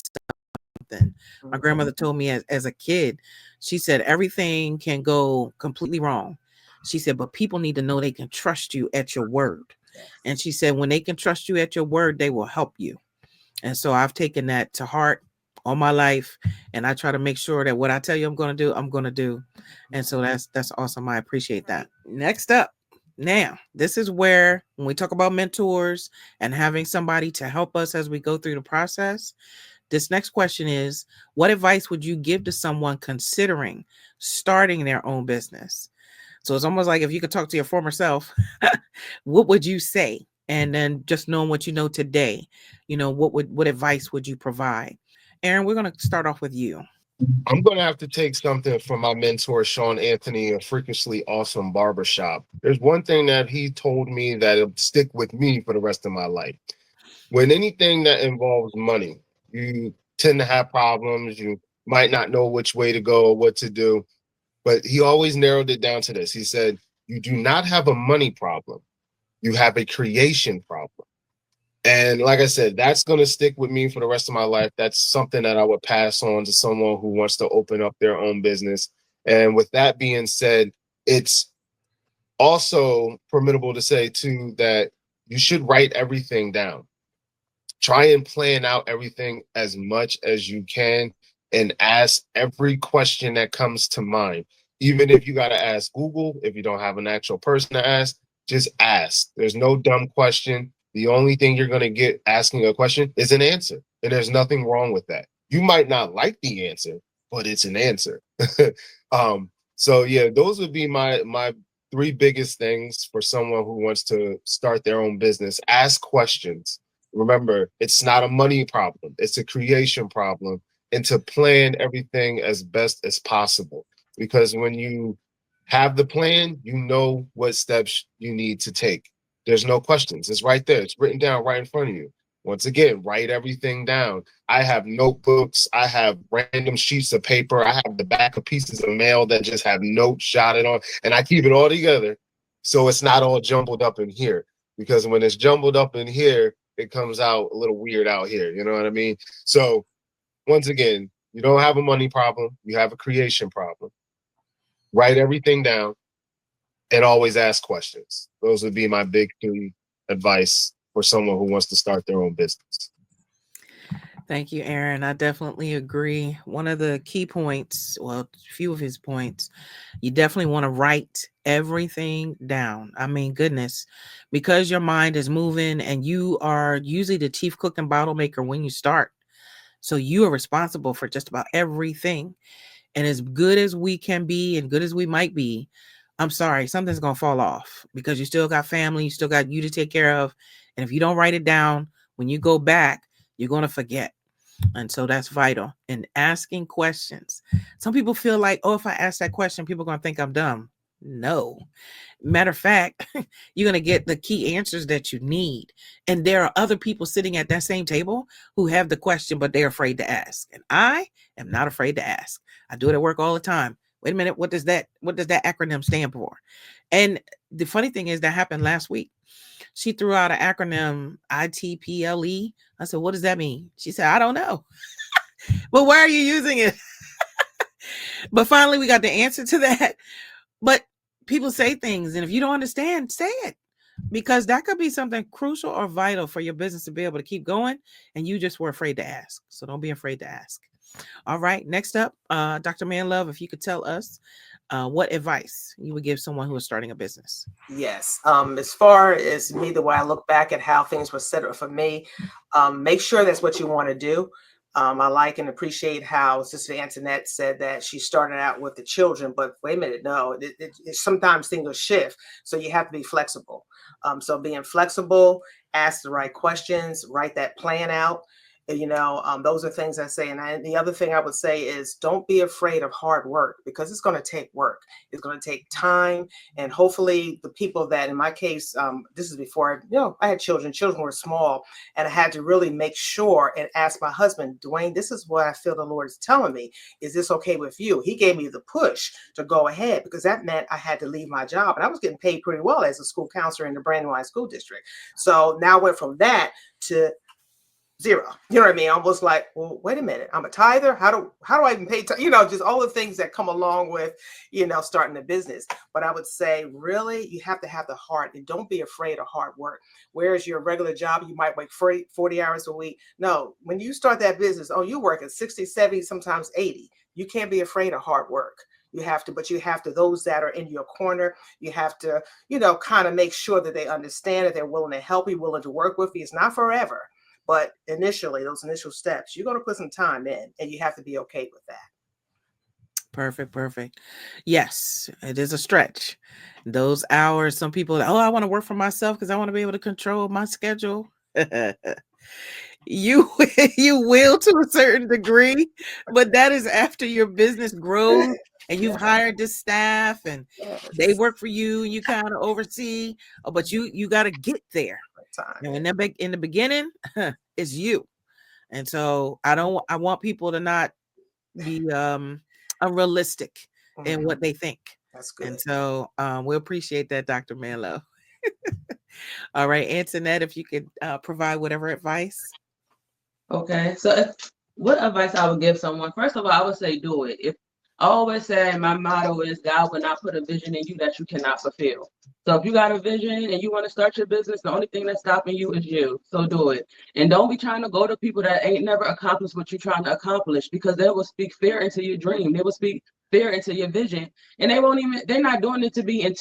something. My grandmother told me as a kid, she said, everything can go completely wrong. She said, but people need to know they can trust you at your word. And she said, when they can trust you at your word, they will help you. And so I've taken that to heart all my life, and I try to make sure that what I tell you I'm going to do, I'm going to do. And so that's awesome. I appreciate that. Next up, now, this is where when we talk about mentors and having somebody to help us as we go through the process, this next question is, what advice would you give to someone considering starting their own business? So it's almost like if you could talk to your former self, what would you say? And then just knowing what you know today, what advice would you provide? Aaron, we're going to start off with you. I'm going to have to take something from my mentor, Sean Anthony, of Freakishly Awesome Barbershop. There's one thing that he told me that'll stick with me for the rest of my life. When anything that involves money, you tend to have problems. You might not know which way to go or what to do. But he always narrowed it down to this. He said, you do not have a money problem. You have a creation problem. And like I said, that's going to stick with me for the rest of my life. That's something that I would pass on to someone who wants to open up their own business. And with that being said, it's also formidable to say, too, that you should write everything down. Try and plan out everything as much as you can and ask every question that comes to mind. Even if you got to ask Google, if you don't have an actual person to ask, just ask. There's no dumb question. The only thing you're going to get asking a question is an answer. And there's nothing wrong with that. You might not like the answer, but it's an answer. So yeah, those would be my three biggest things for someone who wants to start their own business. Ask questions. Remember, it's not a money problem. It's a creation problem. And to plan everything as best as possible. Because when you have the plan, you know what steps you need to take. There's no questions. It's right there. It's written down right in front of you. Once again, write everything down. I have notebooks. I have random sheets of paper. I have the back of pieces of mail that just have notes jotted on. And I keep it all together so it's not all jumbled up in here. Because when it's jumbled up in here, it comes out a little weird out here. You know what I mean? So once again, you don't have a money problem. You have a creation problem. Write everything down and always ask questions. Those would be my big three advice for someone who wants to start their own business. Thank you, Aaron. I definitely agree. One of the key points, well, a few of his points, you definitely want to write everything down. I mean, goodness, because your mind is moving and you are usually the chief cook and bottle maker when you start. So you are responsible for just about everything. And as good as we can be and good as we might be, I'm sorry, something's going to fall off because you still got family, you still got you to take care of. And if you don't write it down, when you go back, you're going to forget. And so that's vital. And asking questions. Some people feel like, oh, if I ask that question, people are going to think I'm dumb. No. Matter of fact, you're going to get the key answers that you need. And there are other people sitting at that same table who have the question, but they're afraid to ask. And I am not afraid to ask. I do it at work all the time. Wait a minute. What does that acronym stand for? And the funny thing is that happened last week. She threw out an acronym, ITPLE. I said, what does that mean? She said, I don't know. But why are you using it? But finally, we got the answer to that. But people say things, and if you don't understand, say it. Because that could be something crucial or vital for your business to be able to keep going, and you just were afraid to ask. So don't be afraid to ask. All right. Next up, Dr. Manlove, if you could tell us what advice you would give someone who is starting a business. Yes. As far as me, the way I look back at how things were set up for me, make sure that's what you want to do. I like and appreciate how Sister Antinette said that she started out with the children, but wait a minute, no, sometimes things will shift. So you have to be flexible. So being flexible, ask the right questions, write that plan out. Those are things I say. And the other thing I would say is don't be afraid of hard work, because it's going to take work. It's going to take time. And hopefully the people that, in my case, this is before, I had children. Children were small, and I had to really make sure and ask my husband, Dwayne, this is what I feel the Lord is telling me. Is this okay with you? He gave me the push to go ahead, because that meant I had to leave my job. And I was getting paid pretty well as a school counselor in the Brand New School District. So now I went from that to zero. You know what I mean? I was like, well, wait a minute. I'm a tither. How do I even pay? Just all the things that come along with, starting a business. But I would say, really, you have to have the heart, and don't be afraid of hard work. Whereas your regular job, you might work 40 hours a week. No, when you start that business, you work at 60, 70, sometimes 80. You can't be afraid of hard work. You have to, those that are in your corner, you have to, kind of make sure that they understand, that they're willing to help you, willing to work with you. It's not forever. But initially, those initial steps, you're going to put some time in, and you have to be okay with that. Perfect. Yes, it is a stretch. Those hours, some people, I want to work for myself because I want to be able to control my schedule. You will to a certain degree, but that is after your business grows and you've hired this staff and they work for you and you kind of oversee, but you got to get there. And in the beginning, it's you. And so I want people to not be unrealistic in what they think. That's good. And so we appreciate that, Dr. Manlove. All right, Antinette, if you could provide whatever advice. Okay, so what advice I would give someone? First of all, I would say do it. I always say my motto is God will not put a vision in you that you cannot fulfill. So if you got a vision and you want to start your business, the only thing that's stopping you is you. So do it. And don't be trying to go to people that ain't never accomplished what you're trying to accomplish, because they will speak fear into your dream. They will speak fear into your vision. And they're not doing it to be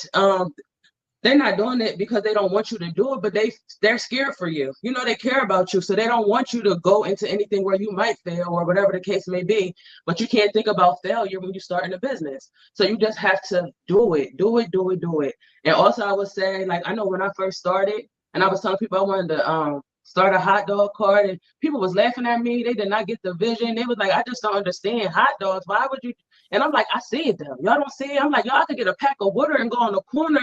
they're not doing it because they don't want you to do it, but they're scared for you. They care about you. So they don't want you to go into anything where you might fail or whatever the case may be. But you can't think about failure when you start in a business. So you just have to do it. And also I would say, I know when I first started and I was telling people I wanted to start a hot dog cart, and people was laughing at me. They did not get the vision. They was like, I just don't understand hot dogs. Why would you? And I'm like, I see it though. Y'all don't see it. I'm like, y'all could get a pack of water and go on the corner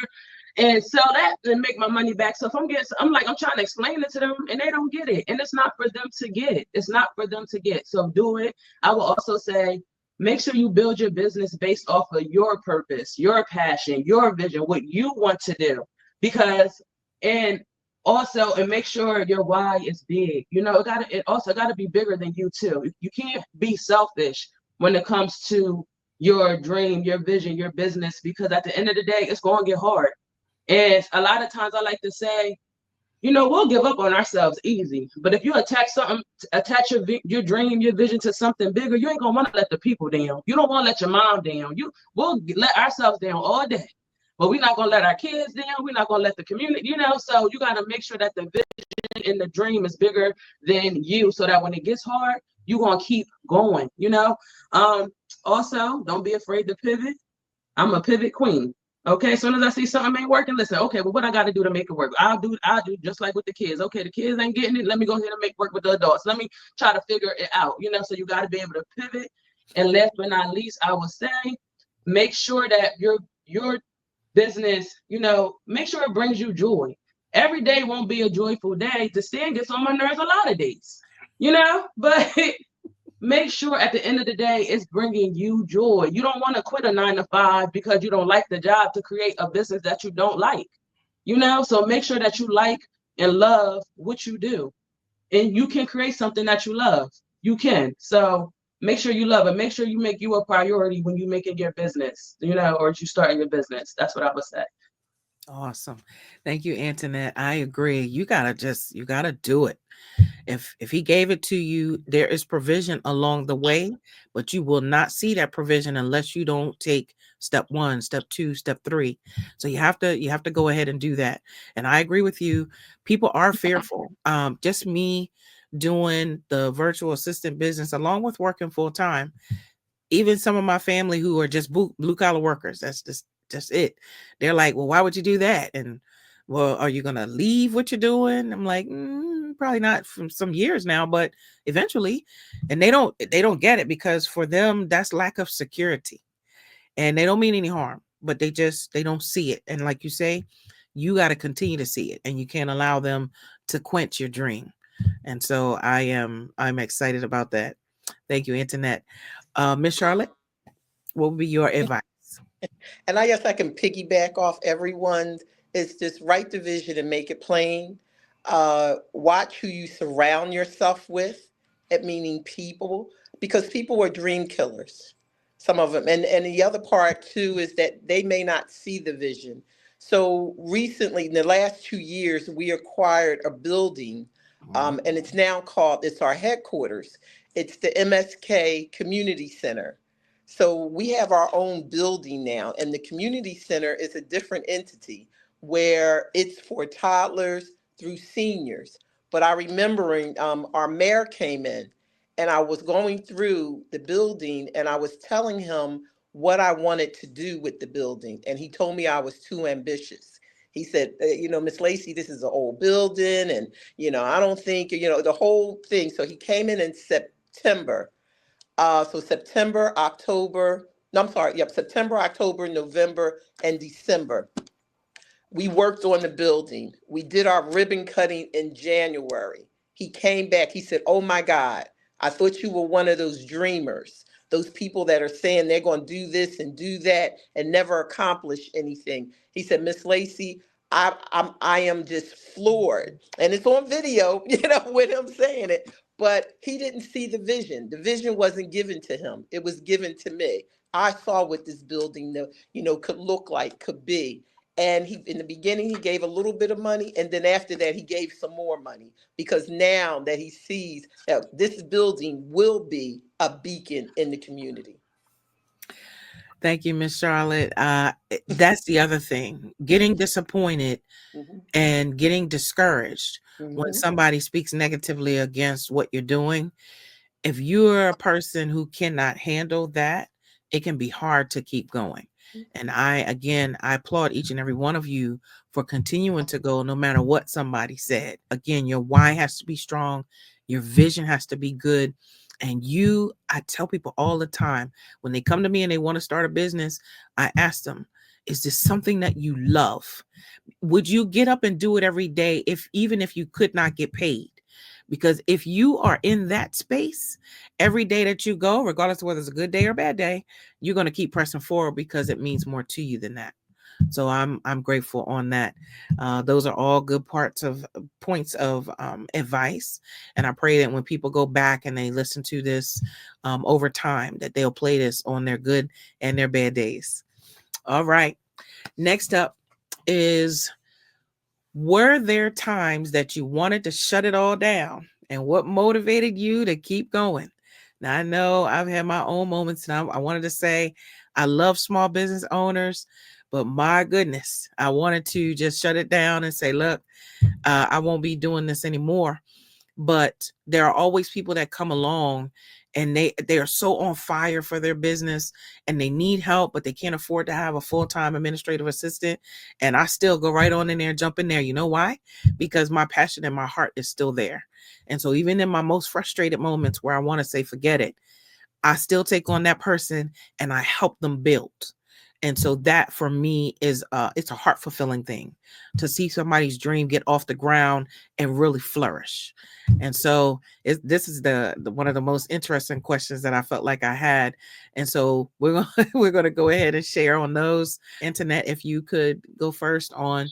and sell that and make my money back. So if I'm trying to explain it to them and they don't get it. And it's not for them to get. It's not for them to get. So do it. I will also say, make sure you build your business based off of your purpose, your passion, your vision, what you want to do. And make sure your why is big. It also got to be bigger than you too. You can't be selfish when it comes to your dream, your vision, your business, because at the end of the day, it's going to get hard. And a lot of times I like to say, we'll give up on ourselves easy. But if you attach your dream, your vision to something bigger, you ain't going to want to let the people down. You don't want to let your mom down. We'll let ourselves down all day. But we're not going to let our kids down. We're not going to let the community, so you got to make sure that the vision and the dream is bigger than you, so that when it gets hard, you're going to keep going, Also, don't be afraid to pivot. I'm a pivot queen. Okay, as soon as I see something ain't working, listen, okay, well, what I got to do to make it work? I'll do just like with the kids. Okay, the kids ain't getting it. Let me go ahead and make work with the adults. Let me try to figure it out, so you got to be able to pivot. And last but not least, I would say, make sure that your business, make sure it brings you joy. Every day won't be a joyful day. The stand gets on my nerves a lot of days, but make sure at the end of the day, it's bringing you joy. You don't want to quit a 9-to-5 because you don't like the job to create a business that you don't like, So make sure that you like and love what you do, and you can create something that you love. You can. So make sure you love it. Make sure you make you a priority when you're making your business, or you starting your business. That's what I would say. Awesome. Thank you, Antinette. I agree. You gotta do it. If he gave it to you, there is provision along the way, but you will not see that provision unless you don't take step 1, step 2, step 3. So you have to go ahead and do that. And I agree with you. People are fearful. Just me doing the virtual assistant business along with working full time, even some of my family who are just blue collar workers. That's just it. They're like, well, why would you do that? And well, are you gonna leave what you're doing? I'm like, probably not from some years now, but eventually. And they don't get it because for them that's lack of security, and they don't mean any harm, but they don't see it. And like you say, you got to continue to see it, and you can't allow them to quench your dream. And so I'm excited about that. Thank you, Antoinette. Miss Charlotte, what would be your advice? And I guess I can piggyback off everyone's. It's just write the vision and make it plain. Watch who you surround yourself with, at meaning people, because people are dream killers, some of them. And the other part too is that they may not see the vision. So recently, in the last 2 years, we acquired a building, and it's our headquarters. It's the MSK Community Center. So we have our own building now, and the community center is a different entity where it's for toddlers through seniors. But I remembering our mayor came in, and I was going through the building, and I was telling him what I wanted to do with the building, and he told me I was too ambitious. He said, Miss Lacy, this is an old building, and I don't think the whole thing. So he came in September. So September, October, no, I'm sorry, yep, September, October, November, and December. We worked on the building. We did our ribbon cutting in January. He came back. He said, "Oh my God, I thought you were one of those dreamers, those people that are saying they're going to do this and do that and never accomplish anything." He said, "Miss Lacy, I am just floored." And it's on video, with him saying it. But he didn't see the vision. The vision wasn't given to him. It was given to me. I saw what this building, could look like, could be. And in the beginning, he gave a little bit of money. And then after that, he gave some more money because now that he sees that this building will be a beacon in the community. Thank you, Miss Charlotte. That's the other thing, getting disappointed Mm-hmm. and getting discouraged when Mm-hmm. somebody speaks negatively against what you're doing. If you're a person who cannot handle that, it can be hard to keep going. And I applaud each and every one of you for continuing to go no matter what somebody said. Again, your why has to be strong, your vision has to be good. And I tell people all the time when they come to me and they want to start a business, I ask them, is this something that you love? Would you get up and do it every day even if you could not get paid? Because if you are in that space every day that you go, regardless of whether it's a good day or a bad day, you're going to keep pressing forward because it means more to you than that. So I'm grateful on that. Those are all good points of advice, and I pray that when people go back and they listen to this over time, that they'll play this on their good and their bad days. All right. Next up is, were there times that you wanted to shut it all down, and what motivated you to keep going? Now, I know I've had my own moments, and I wanted to say I love small business owners, but my goodness, I wanted to just shut it down and say, look, I won't be doing this anymore. But there are always people that come along and they are so on fire for their business and they need help, but they can't afford to have a full-time administrative assistant. And I still go right on in there and jump in there. You know why? Because my passion and my heart is still there. And so even in my most frustrated moments where I want to say, forget it, I still take on that person and I help them build. And so that for me is it's a heart fulfilling thing to see somebody's dream get off the ground and really flourish. And so this is the one of the most interesting questions that I felt like I had. And so we're going to go ahead and share on those. Antinette, if you could go first on,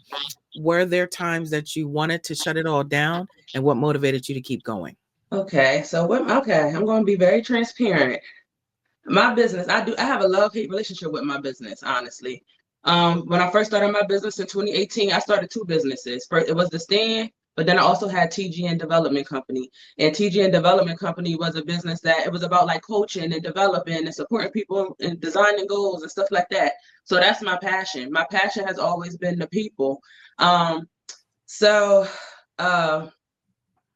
were there times that you wanted to shut it all down and what motivated you to keep going? Okay, so I'm going to be very transparent. My business, I have a love-hate relationship with my business, honestly. When I first started my business in 2018, I started two businesses. First, it was the stand, but then I also had TGN Development Company. And TGN Development Company was a business that it was about like coaching and developing and supporting people and designing goals and stuff like that. So that's my passion. My passion has always been the people. So uh,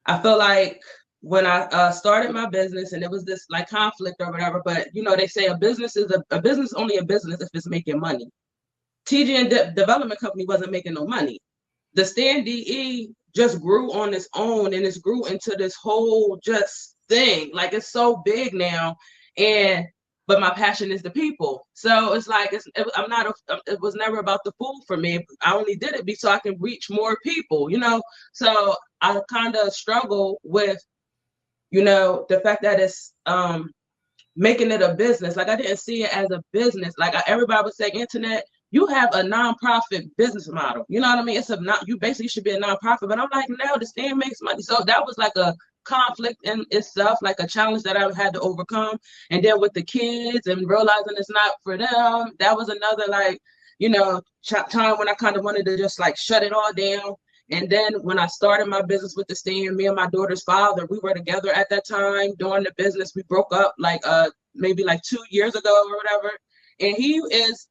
I feel like when I started my business and it was this like conflict or whatever, but you know, they say a business is a business is only a business if it's making money. TGN Development Company wasn't making no money. The Stand DE just grew on its own and it's grew into this whole just thing. Like it's so big now. And but my passion is the people. So it's like I'm not it was never about the food for me. I only did it so I can reach more people, you know. So I kind of struggle with, you know, the fact that it's making it a business. Like I didn't see it as a business. Like everybody would say, Antinette, you have a nonprofit business model. You know what I mean? It's a not you basically should be a nonprofit. But I'm like, no, the stand makes money. So that was like a conflict in itself, like a challenge that I had to overcome. And then with the kids and realizing it's not for them, that was another like, you know, time when I kind of wanted to just like shut it all down. And then when I started my business with the stand, me and my daughter's father, we were together at that time doing the business. We broke up like maybe like 2 years ago or whatever. And he is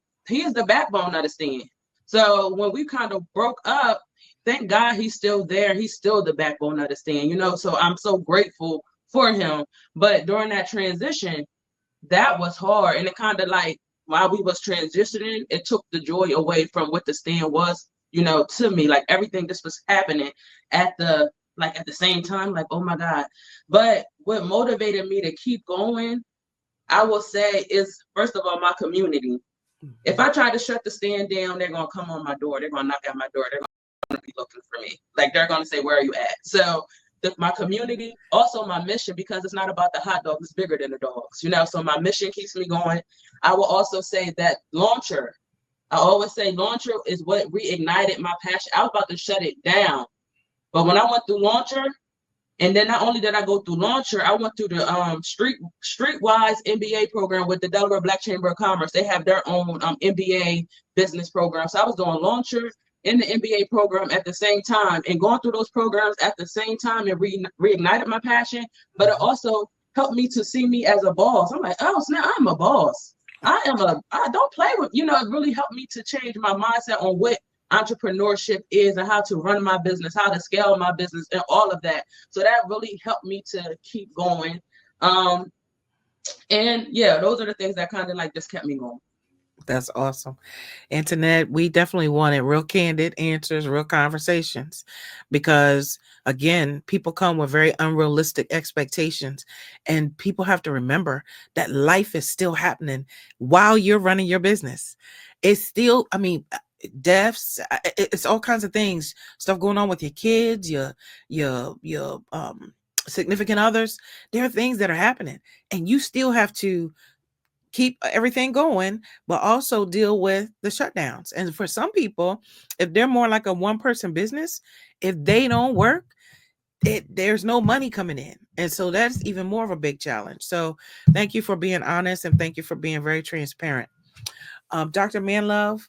the backbone of the stand. So when we kind of broke up, thank God he's still there. He's still the backbone of the stand, you know. So I'm so grateful for him. But during that transition, that was hard. And it kind of like while we was transitioning, it took the joy away from what the stand was, you know, to me. Like everything just was happening at the same time, like, oh my God. But what motivated me to keep going, I will say, is first of all, my community. If I try to shut the stand down, they're gonna come on my door, they're gonna knock at my door, they're gonna be looking for me. Like they're gonna say, where are you at? So my community, also my mission, because it's not about the hot dog, it's bigger than the dogs, you know. So my mission keeps me going. I will also say that Launcher, I always say Launcher is what reignited my passion. I was about to shut it down, but when I went through Launcher, and then not only did I go through Launcher, I went through the Streetwise MBA program with the Delaware Black Chamber of Commerce. They have their own MBA business program. So I was doing Launcher in the MBA program at the same time, and going through those programs at the same time and reignited my passion. But it also helped me to see me as a boss. I'm like, oh, snap, I'm a boss. I don't play with, you know, it really helped me to change my mindset on what entrepreneurship is and how to run my business, how to scale my business and all of that. So that really helped me to keep going. And yeah, those are the things that kind of like just kept me going. That's awesome. Antinette, we definitely wanted real candid answers, real conversations, because again, people come with very unrealistic expectations, and people have to remember that life is still happening while you're running your business. It's still, I mean, deaths, it's all kinds of things, stuff going on with your kids, your significant others. There are things that are happening, and you still have to keep everything going, but also deal with the shutdowns. And for some people, if they're more like a one-person business, if they don't work, there's no money coming in. And so that's even more of a big challenge. So thank you for being honest, and thank you for being very transparent. Dr. Manlove,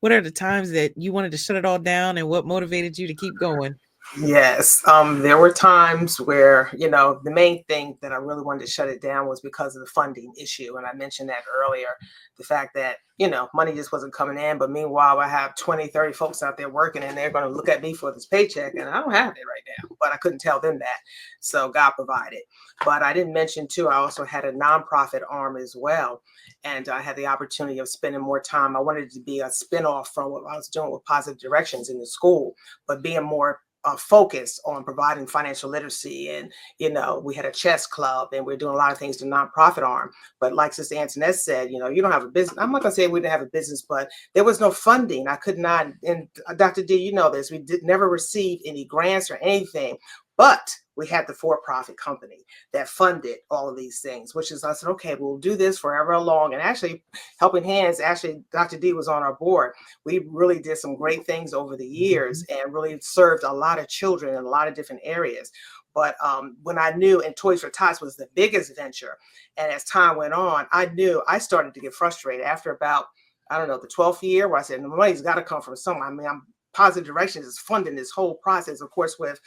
what are the times that you wanted to shut it all down, and what motivated you to keep going? Yes, there were times where, you know, the main thing that I really wanted to shut it down was because of the funding issue. And I mentioned that earlier, the fact that, you know, money just wasn't coming in. But meanwhile, I have 20, 30 folks out there working, and they're going to look at me for this paycheck, and I don't have it right now, but I couldn't tell them that. So God provided. But I didn't mention too, I also had a nonprofit arm as well. And I had the opportunity of spending more time. I wanted it to be a spinoff from what I was doing with Positive Directions in the school, but being more focus on providing financial literacy. And, you know, we had a chess club, and we're doing a lot of things to nonprofit arm. But like Sister Antinette said, you know, you don't have a business. I'm not going to say we didn't have a business, but there was no funding. I could not. And Dr. D, you know this, we never received any grants or anything. But we had the for-profit company that funded all of these things, which is, I said, okay, we'll do this forever long. And actually, Helping Hands, actually, Dr. D was on our board. We really did some great things over the years and really served a lot of children in a lot of different areas. But when I knew, and Toys for Tots was the biggest venture, and as time went on, I knew I started to get frustrated after about I don't know, the 12th year, where I said, the money's got to come from somewhere. I mean, Positive Directions is funding this whole process, of course, with,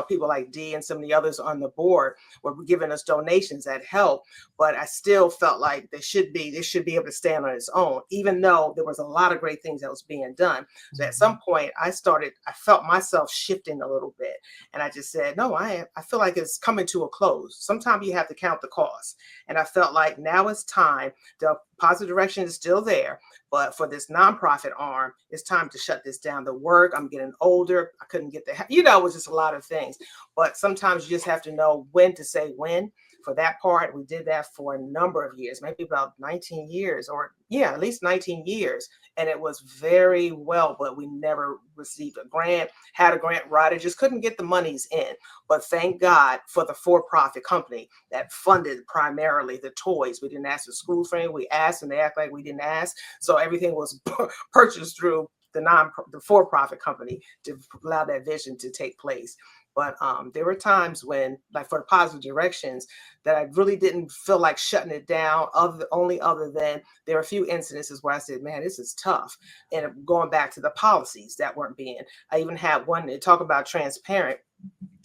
people like Dee and some of the others on the board were giving us donations that help. But I still felt like this should be able to stand on its own, even though there was a lot of great things that was being done. So at some point I felt myself shifting a little bit. And I just said, no, I feel like it's coming to a close. Sometimes you have to count the cost. And I felt like now it's time. The Positive Direction is still there, but for this nonprofit arm, it's time to shut this down. The work, I'm getting older. I couldn't get it was just a lot of things. But sometimes you just have to know when to say when. For that part, we did that for a number of years, maybe about 19 years, at least 19 years. And it was very well, but we never received a grant, had a grant writer, just couldn't get the monies in. But thank God for the for-profit company that funded primarily the toys. We didn't ask the schools for any, we asked and they act like we didn't ask. So everything was purchased through the for-profit company to allow that vision to take place. But there were times when, like for Positive Directions, that I really didn't feel like shutting it down, other than there were a few incidences where I said, man, this is tough. And going back to the policies that weren't I even had one to talk about transparent.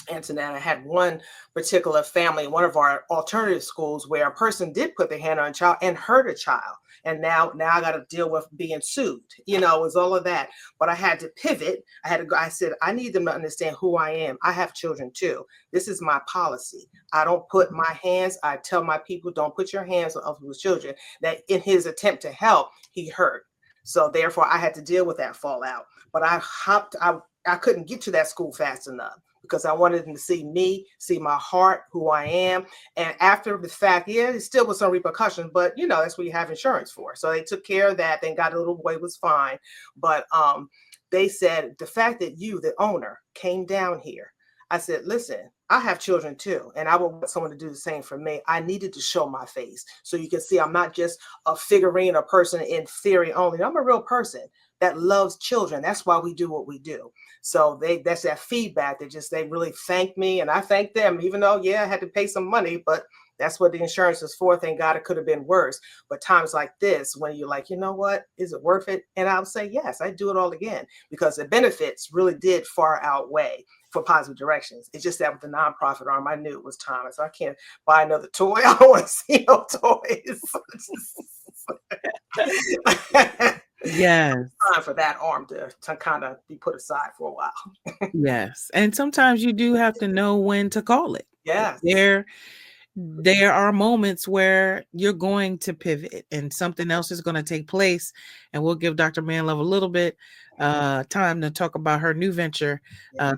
Antinette, I had one particular family in one of our alternative schools where a person did put their hand on a child and hurt a child. And now I got to deal with being sued, it was all of that. But I had to pivot. I said, I need them to understand who I am. I have children too. This is my policy. I don't put my hands, I tell my people, don't put your hands on other people's children. That in his attempt to help, he hurt. So therefore I had to deal with that fallout. But I couldn't get to that school fast enough, because I wanted them to see me, see my heart, who I am. And after the fact, it still was some repercussions, but that's what you have insurance for. So they took care of that. Thank God the little boy was fine. But they said, the fact that you, the owner, came down here, I said, listen, I have children too, and I would want someone to do the same for me. I needed to show my face so you can see I'm not just a figurine, a person in theory only. I'm a real person that loves children. That's why we do what we do. So that's that feedback that they really thanked me, and I thanked them, even though, I had to pay some money, but that's what the insurance is for. Thank God it could have been worse. But times like this, when you're like, you know what, is it worth it? And I'll say, yes, I do it all again, because the benefits really did far outweigh for Positive Directions. It's just that with the nonprofit arm, I knew it was time. So I can't buy another toy. I don't want to see no toys. Yes. Time for that arm to kind of be put aside for a while. Yes. And sometimes you do have to know when to call it. Yes. There are moments where you're going to pivot and something else is going to take place. And we'll give Dr. Manlove a little bit time to talk about her new venture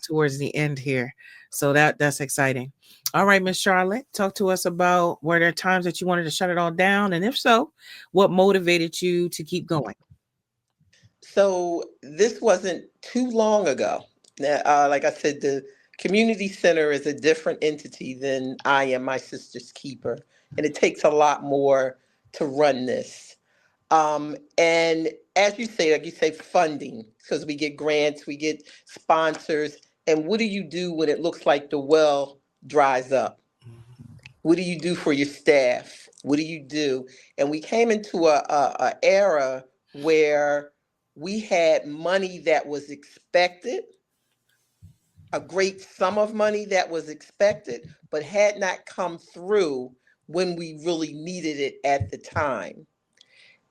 towards the end here. So that's exciting. All right, Miss Charlotte, talk to us about, were there times that you wanted to shut it all down? And if so, what motivated you to keep going? So this wasn't too long ago. Like I said, the community center is a different entity than I Am My Sister's Keeper, and it takes a lot more to run this. And as you say, like you say, funding, because we get grants, we get sponsors, and what do you do when it looks like the well dries up? What do you do for your staff? What do you do? And we came into a era where we had money that was expected, a great sum of money that was expected, but had not come through when we really needed it at the time.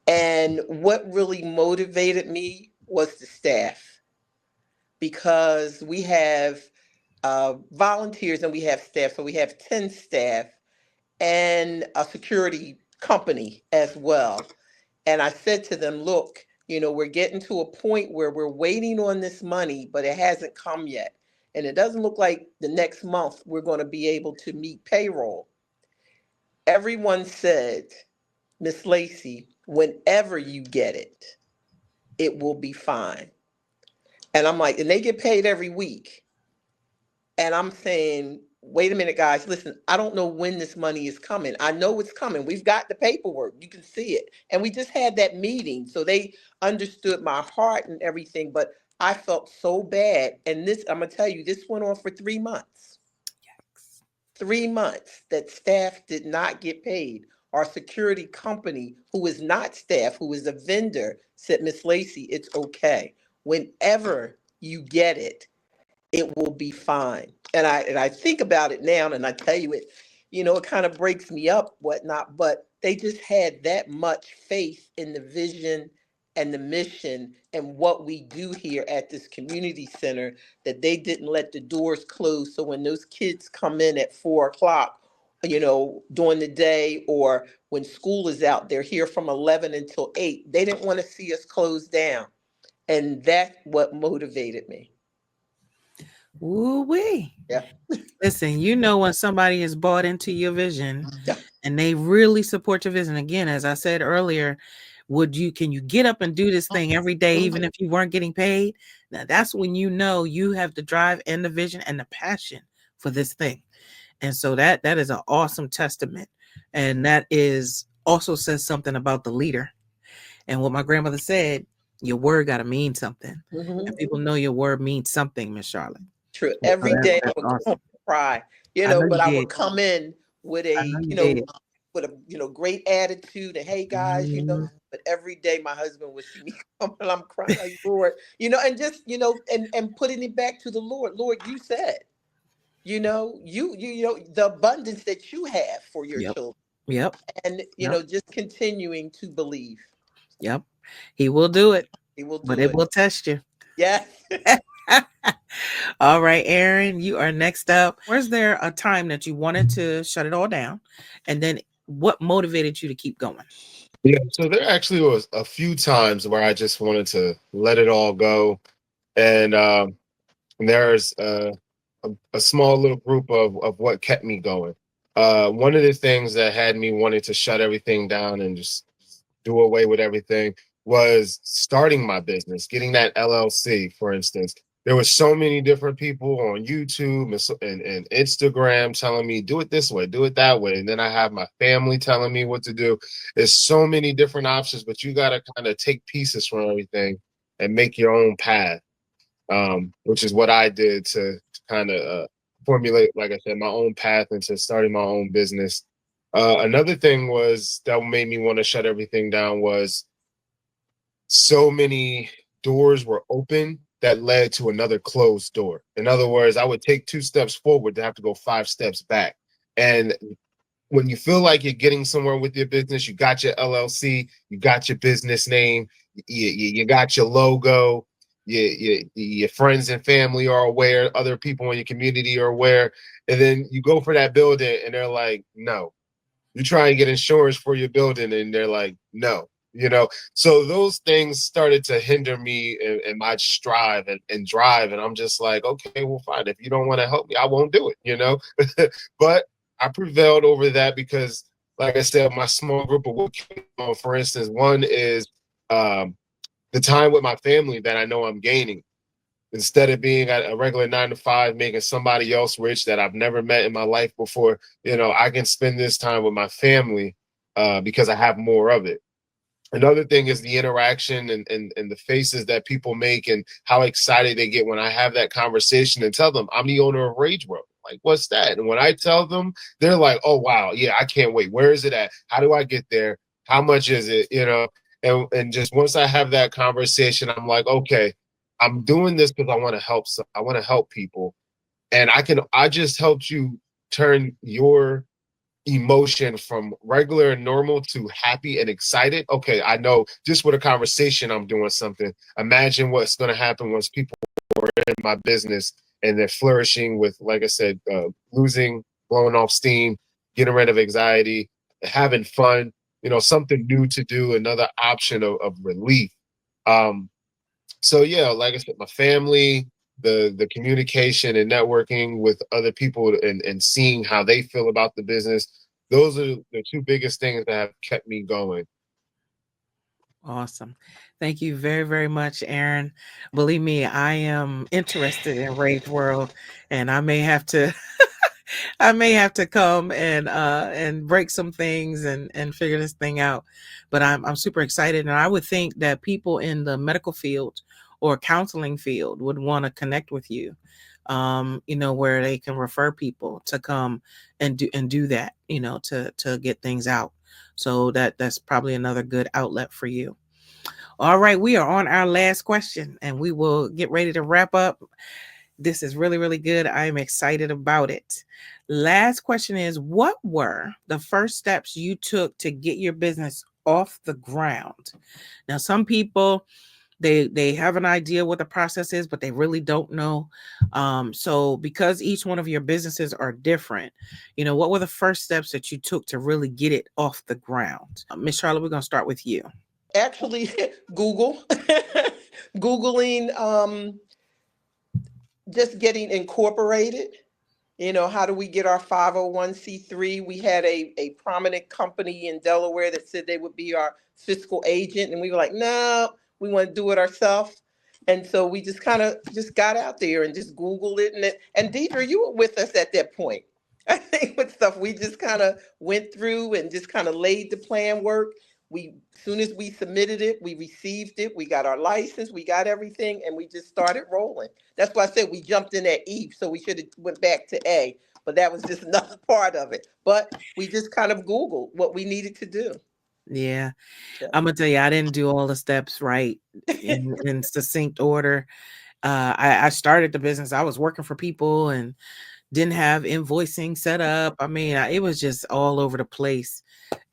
And what really motivated me was the staff, because we have volunteers and we have staff. So we have 10 staff and a security company as well. And I said to them, look, we're getting to a point where we're waiting on this money, but it hasn't come yet. And it doesn't look like the next month we're going to be able to meet payroll. Everyone said, Miss Lacy, whenever you get it, it will be fine. And I'm like, and they get paid every week. And I'm saying, wait a minute, guys, listen, I don't know when this money is coming. I know it's coming. We've got the paperwork. You can see it. And we just had that meeting. So they understood my heart and everything, but I felt so bad. And this, I'm going to tell you, this went on for 3 months. Yikes. 3 months that staff did not get paid Our security company, who is not staff, who is a vendor, said, Miss Lacy, it's okay. Whenever you get it, it will be fine. And I think about it now, and I tell you it, it kind of breaks me up, whatnot. But they just had that much faith in the vision and the mission and what we do here at this community center, that they didn't let the doors close. So when those kids come in at 4 o'clock, during the day, or when school is out, they're here from 11 until 8. They didn't want to see us close down. And that's what motivated me. Ooh-wee. Yeah. Listen, when somebody is bought into your vision Yeah. and they really support your vision. Again, as I said earlier, can you get up and do this thing every day, even if you weren't getting paid? Now that's when you have the drive and the vision and the passion for this thing. And so that is an awesome testament. And that is also says something about the leader. And what my grandmother said, your word got to mean something. And people know your word means something, Miss Charlotte. True. Every day I would awesome. cry, but I would come in with with a great attitude, and hey guys, but every day my husband would see me come and I'm crying like, Lord, and just, and putting it back to the Lord. Lord, you said, you the abundance that you have for your children. Yep. And, just continuing to believe. Yep. He will do it. He will do but it. It will test you. Yeah. All right, Aaron, you are next up. Was there a time that you wanted to shut it all down? And then what motivated you to keep going? Yeah, so there actually was a few times where I just wanted to let it all go. And there's a small little group of what kept me going. One of the things that had me wanting to shut everything down and just do away with everything was starting my business, getting that LLC, for instance. There were so many different people on YouTube and Instagram telling me, do it this way, do it that way. And then I have my family telling me what to do. There's so many different options, but you got to kind of take pieces from everything and make your own path, which is what I did to kind of formulate, like I said, my own path into starting my own business. Another thing that made me want to shut everything down was so many doors were open that led to another closed door. In other words, I would take 2 steps forward to have to go 5 steps back. And when you feel like you're getting somewhere with your business, you got your LLC, you got your business name, you got your logo, your friends and family are aware, other people in your community are aware, and then you go for that building and they're like, no. You try and get insurance for your building and they're like, no. So those things started to hinder me in my strive and drive. And I'm just like, okay, well, fine. If you don't want to help me, I won't do it, But I prevailed over that because, like I said, my small group of, for instance, one is the time with my family that I know I'm gaining. Instead of being at a regular 9 to 5, making somebody else rich that I've never met in my life before, I can spend this time with my family because I have more of it. Another thing is the interaction and the faces that people make and how excited they get when I have that conversation and tell them I'm the owner of Rage World. Like, what's that? And when I tell them, they're like, oh, wow, yeah, I can't wait. Where is it at? How do I get there? How much is it? And just once I have that conversation, I'm like, okay, I'm doing this because I want to help. I want to help people. And I just helped you turn your emotion from regular and normal to happy and excited. Okay, I know just with a conversation, I'm doing something. Imagine what's going to happen once people are in my business and they're flourishing with, like I said, blowing off steam, getting rid of anxiety, having fun, something new to do, another option of relief. So yeah, like I said, my family, the communication and networking with other people and seeing how they feel about the business, those are the 2 biggest things that have kept me going. Awesome. Thank you very, very much, Aaron. Believe me, I am interested in Rage World, and I may have to come and break some things and figure this thing out. But I'm super excited, and I would think that people in the medical field or counseling field would want to connect with you, where they can refer people to come and do that, to get things out. So that's probably another good outlet for you. All right, we are on our last question and we will get ready to wrap up. This is really, really good. I'm excited about it. Last question is, what were the first steps you took to get your business off the ground? Now, some people, they have an idea what the process is, but they really don't know. So because each one of your businesses are different, what were the first steps that you took to really get it off the ground? Miss Charlotte, we're going to start with you. Actually, Google, Googling, just getting incorporated. How do we get our 501c3? We had a prominent company in Delaware that said they would be our fiscal agent. And we were like, no, we want to do it ourselves. And so we just kind of just got out there and just Googled it. And Deidre, you were with us at that point. I think with stuff we just kind of went through and just kind of laid the plan work. As soon as we submitted it, we received it, we got our license, we got everything, and we just started rolling. That's why I said we jumped in at E, so we should have went back to A, but that was just another part of it. But we just kind of Googled what we needed to do. Yeah. Yeah. I'm gonna tell you, I didn't do all the steps right in succinct order. I started the business. I was working for people and didn't have invoicing set up. I mean, it was just all over the place.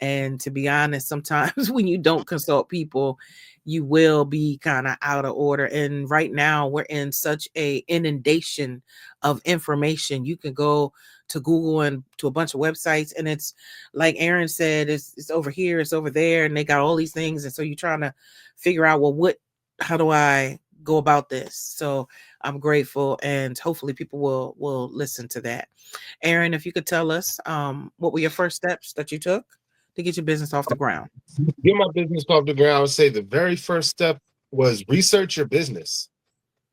And to be honest, sometimes when you don't consult people, you will be kind of out of order. And right now we're in such a inundation of information. You can go to Google and to a bunch of websites, and it's like Aaron said, it's over here, it's over there, and they got all these things. And so you're trying to figure out, well, how do I go about this? So I'm grateful, and hopefully people will listen to that. Aaron, if you could tell us, what were your first steps that you took to get your business off the ground? Get my business off the ground. I would say the very first step was research your business.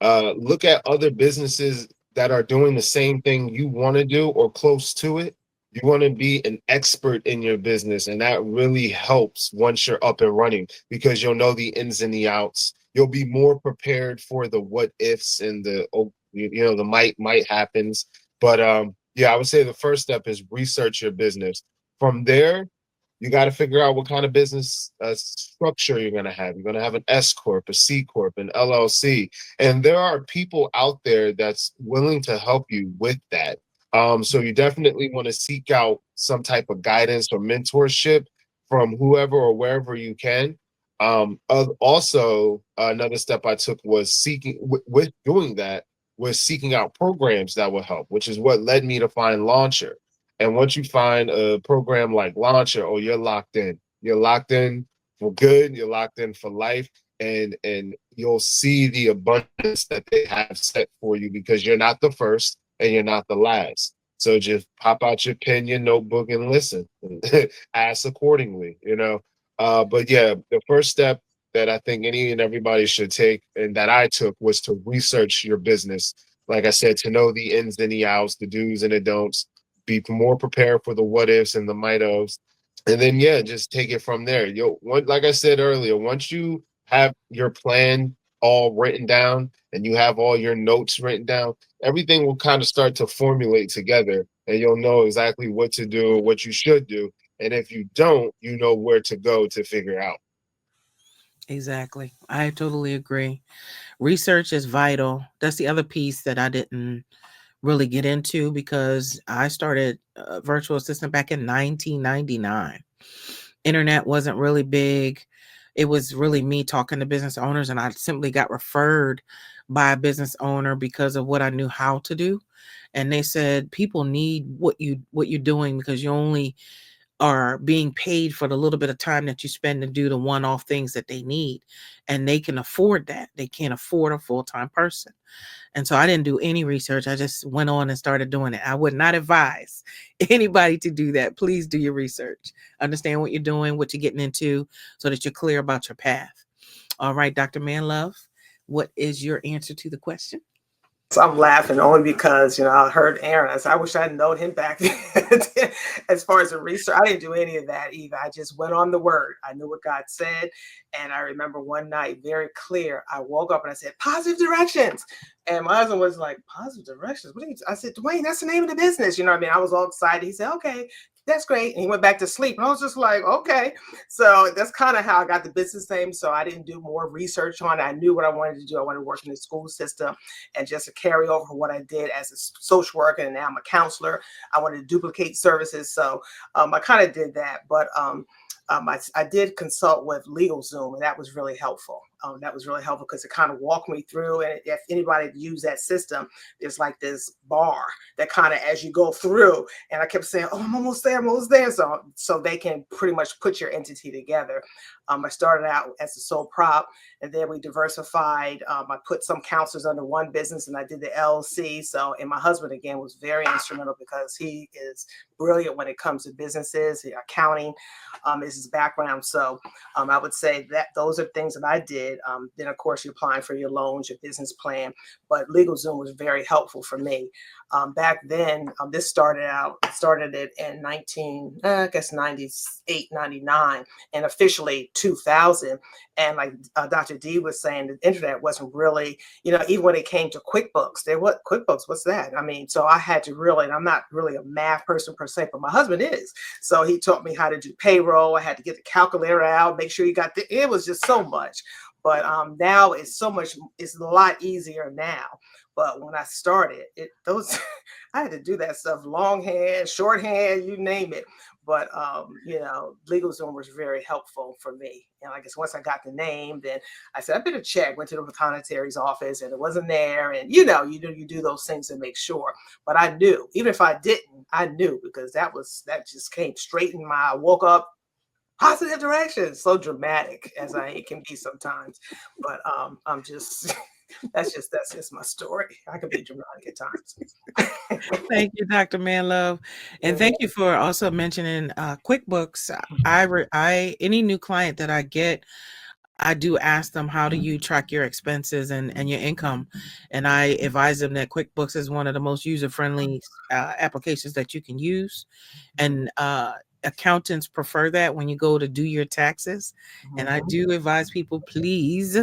Look at other businesses that are doing the same thing you want to do or close to it. You want to be an expert in your business, and that really helps once you're up and running because you'll know the ins and the outs. You'll be more prepared for the what ifs and the might happens. But yeah, I would say the first step is research your business. From there, you got to figure out what kind of business structure you're going to have. You're going to have an S Corp, a C Corp, an LLC. And there are people out there that's willing to help you with that. So you definitely want to seek out some type of guidance or mentorship from whoever or wherever you can. Also, another step I took was with doing that, was seeking out programs that will help, which is what led me to find Launcher. And once you find a program like Launcher, oh, you're locked in. You're locked in for good. You're locked in for life. And you'll see the abundance that they have set for you because you're not the first and you're not the last. So just pop out your pen, your notebook, and listen. Ask accordingly, But yeah, the first step that I think any and everybody should take and that I took was to research your business. Like I said, to know the ins and the outs, the do's and the don'ts, be more prepared for the what ifs and the might ofs. And then, yeah, just take it from there. Like I said earlier, once you have your plan all written down and you have all your notes written down, everything will kind of start to formulate together and you'll know exactly what to do, what you should do. And if you don't, you know where to go to figure out. Exactly. I totally agree. Research is vital. That's the other piece that I didn't really get into because I started a virtual assistant back in 1999. Internet wasn't really big. It was really me talking to business owners, and I simply got referred by a business owner because of what I knew how to do. And they said people need what you're doing because you only are being paid for the little bit of time that you spend to do the one-off things that they need, and they can afford that. They can't afford a full-time person. And so I didn't do any research. I just went on and started doing it. I would not advise anybody to do that. Please do your research. Understand what you're doing, what you're getting into, so that you're clear about your path. All right, Dr. Manlove, what is your answer to the question? So I'm laughing only because, I heard Aaron. I wish I'd known him back then. As far as the research, I didn't do any of that either. I just went on the word. I knew what God said. And I remember one night very clear, I woke up and I said, positive directions. And my husband was like, positive directions? What are you? I said, Dwayne, that's the name of the business. You know what I mean? I was all excited. He said, okay. that's great. And he went back to sleep. And I was just like, okay. So that's kind of how I got the business name. So I didn't do more research on it. I knew what I wanted to do. I wanted to work in the school system, and just to carry over what I did as a social worker, and now I'm a counselor. I wanted to duplicate services. So I kind of did that. But I did consult with LegalZoom, and that was really helpful. That was really helpful because it kind of walked me through. And if anybody used that system, there's like this bar that kind of, as you go through, and I kept saying, "Oh, I'm almost there, I'm almost there." So they can pretty much put your entity together. I started out as a sole prop, and then we diversified. I put some counselors under one business, and I did the LLC. So, and my husband again was very instrumental because he is brilliant when it comes to businesses. Accounting is his background. So I would say that those are things that I did. Then of course you're applying for your loans, your business plan, but LegalZoom was very helpful for me. Back then, this started it in 98, 99, and officially 2000. And like Dr. D was saying, the internet wasn't really, even when it came to QuickBooks, what's that? I mean, so I had to really, and I'm not really a math person per se, but my husband is. So he taught me how to do payroll. I had to get the calculator out, make sure it was just so much. But now it's a lot easier now. But when I started, I had to do that stuff, longhand, shorthand, you name it. But LegalZoom was very helpful for me. And I guess once I got the name, then I said I better check. Went to the Rotondatary's office, and it wasn't there. And you do those things to make sure. But I knew, even if I didn't, I knew, because that just came straight in I woke up. Positive direction. So dramatic as I can be sometimes, but I'm just that's just my story. I can be dramatic at times. Thank you, Dr. Manlove, and thank you for also mentioning QuickBooks. Any new client that I get, I do ask them, how do you track your expenses and your income? And I advise them that QuickBooks is one of the most user-friendly applications that you can use. And accountants prefer that when you go to do your taxes. And I do advise people, please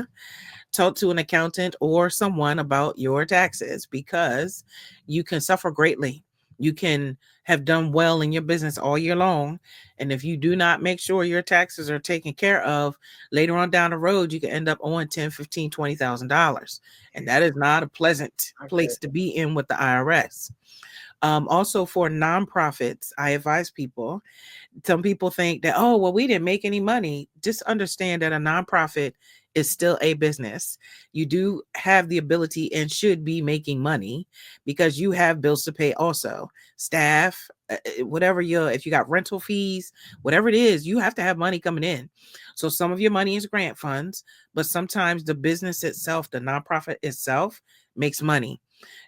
talk to an accountant or someone about your taxes, because you can suffer greatly. You can have done well in your business all year long, and if you do not make sure your taxes are taken care of, later on down the road, you can end up owing $10,000, $15,000, $20,000, and that is not a pleasant place to be in with the IRS. Also, for nonprofits, I advise people. Some people think that, oh, well, we didn't make any money. Just understand that a nonprofit is still a business. You do have the ability and should be making money, because you have bills to pay also. Staff, if you got rental fees, whatever it is, you have to have money coming in. So some of your money is grant funds, but sometimes the business itself, the nonprofit itself, makes money.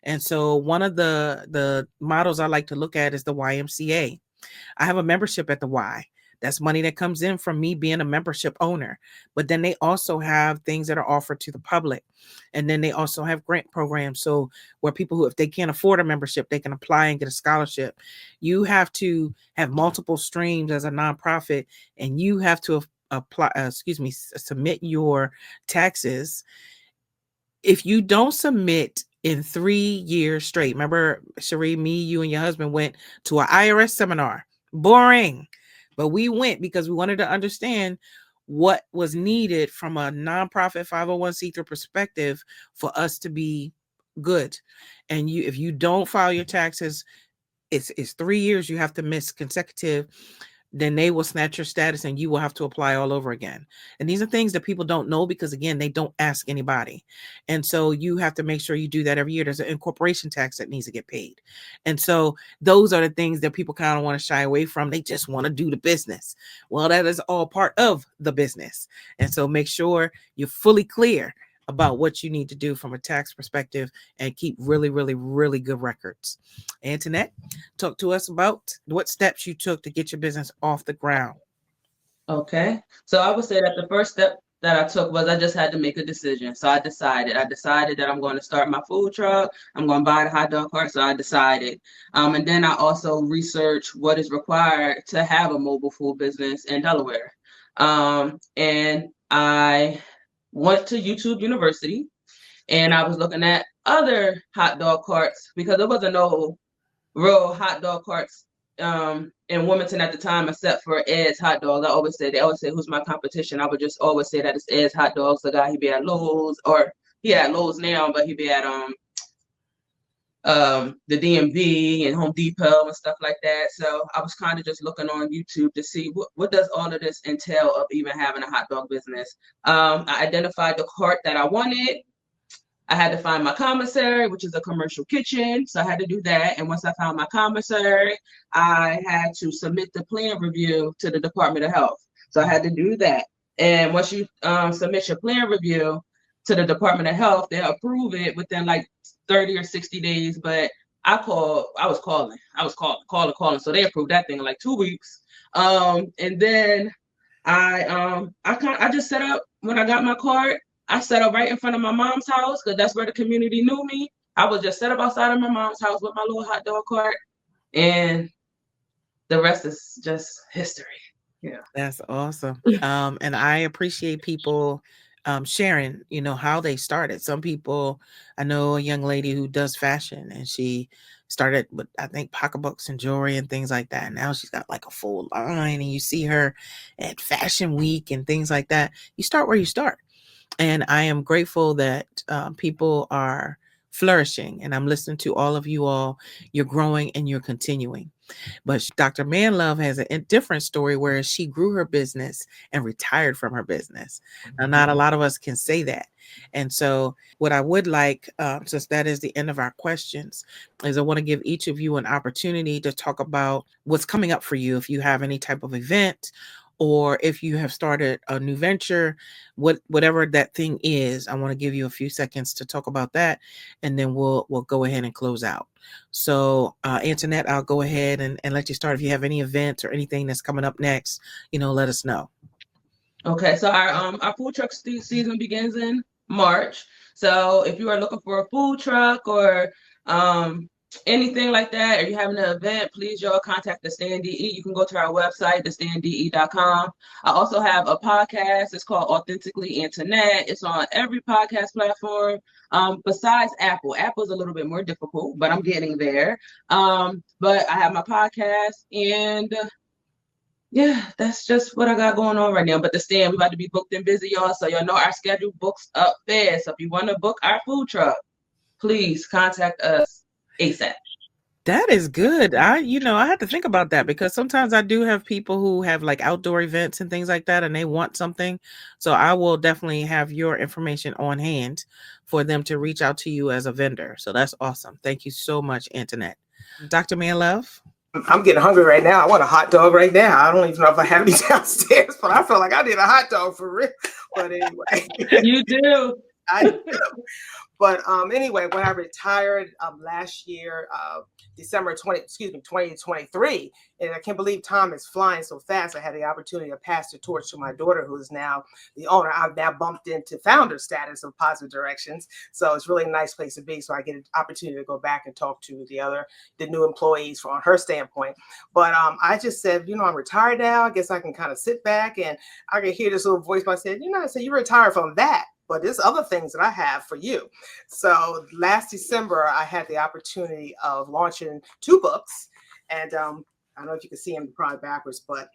And so one of the models I like to look at is the YMCA. I have a membership at the Y. That's money that comes in from me being a membership owner. But then they also have things that are offered to the public. And then they also have grant programs. So where people who, if they can't afford a membership, they can apply and get a scholarship. You have to have multiple streams as a nonprofit, and you have to submit your taxes. If you don't submit in 3 years straight, remember, Sheree, me, you, and your husband went to an IRS seminar. Boring. But we went because we wanted to understand what was needed from a nonprofit 501c3 perspective for us to be good. And if you don't file your taxes, it's 3 years you have to miss consecutive. Then they will snatch your status and you will have to apply all over again. And these are things that people don't know because, again, they don't ask anybody. And so you have to make sure you do that every year. There's an incorporation tax that needs to get paid. And so those are the things that people kind of want to shy away from. They just want to do the business. Well, that is all part of the business. And so make sure you're fully clear about what you need to do from a tax perspective and keep really, really, really good records. Antinette, talk to us about what steps you took to get your business off the ground. Okay. So I would say that the first step that I took was I just had to make a decision. So I decided that I'm going to start my food truck. I'm going to buy the hot dog cart. So I decided. And then I also researched what is required to have a mobile food business in Delaware. And I went to YouTube University, and I was looking at other hot dog carts because there wasn't no real hot dog carts in Wilmington at the time, except for Ed's Hot Dogs. They always say, who's my competition? I would just always say that it's Ed's Hot Dogs. The guy, he be at Lowe's, or he at Lowe's now, but he be at the DMV and Home Depot and stuff like that. So I was kind of just looking on YouTube to see what does all of this entail of even having a hot dog business. I identified the cart that I wanted. I had to find my commissary, which is a commercial kitchen. So I had to do that. And once I found my commissary, I had to submit the plan review to the Department of Health. So I had to do that. And once you submit your plan review to the Department of Health, they'll approve it within like 30 or 60 days. But I was calling. So they approved that thing in like 2 weeks. And then I just set up when I got my card. I set up right in front of my mom's house because that's where the community knew me. I was just set up outside of my mom's house with my little hot dog cart, and the rest is just history. Yeah, That's awesome. And I appreciate people sharing, how they started. Some people, I know a young lady who does fashion, and she started with, I think, pocketbooks and jewelry and things like that. Now she's got like a full line, and you see her at Fashion Week and things like that. You start where you start. And I am grateful that people are flourishing, and I'm listening to all of you all. You're growing and you're continuing. But Dr. Manlove has a different story where she grew her business and retired from her business. Now, not a lot of us can say that. And so what I would like, since that is the end of our questions, is I want to give each of you an opportunity to talk about what's coming up for you. If you have any type of event, or if you have started a new venture, whatever that thing is, I want to give you a few seconds to talk about that, and then we'll go ahead and close out. So, Antinette, I'll go ahead and let you start. If you have any events or anything that's coming up next, let us know. Okay, so our food truck season begins in March. So if you are looking for a food truck or anything like that, or you're having an event, please y'all contact the Stand DE. You can go to our website, thestanddE.com. I also have a podcast. It's called Authentically Antinette. It's on every podcast platform besides Apple. Apple's a little bit more difficult, but I'm getting there. But I have my podcast, and yeah, that's just what I got going on right now. But the Stand, we about to be booked and busy, y'all. So y'all know our schedule books up fast. So if you want to book our food truck, please contact us ASAP. That is good. I had to think about that, because sometimes I do have people who have like outdoor events and things like that, and they want something. So I will definitely have your information on hand for them to reach out to you as a vendor. So that's awesome. Thank you so much, Antinette. Dr. Manlove? I'm getting hungry right now. I want a hot dog right now. I don't even know if I have any downstairs, but I feel like I need a hot dog for real. But anyway. You do. I do. But anyway, when I retired last year, December 2023, and I can't believe time is flying so fast. I had the opportunity to pass the torch to my daughter, who is now the owner. I've now bumped into founder status of Positive Directions. So it's really a nice place to be. So I get an opportunity to go back and talk to the new employees from her standpoint. But I just said, I'm retired now. I guess I can kind of sit back and I can hear this little voice. But I said, I said, you're retired from that. But there's other things that I have for you. So last December, I had the opportunity of launching 2 books. And I don't know if you can see them probably backwards, but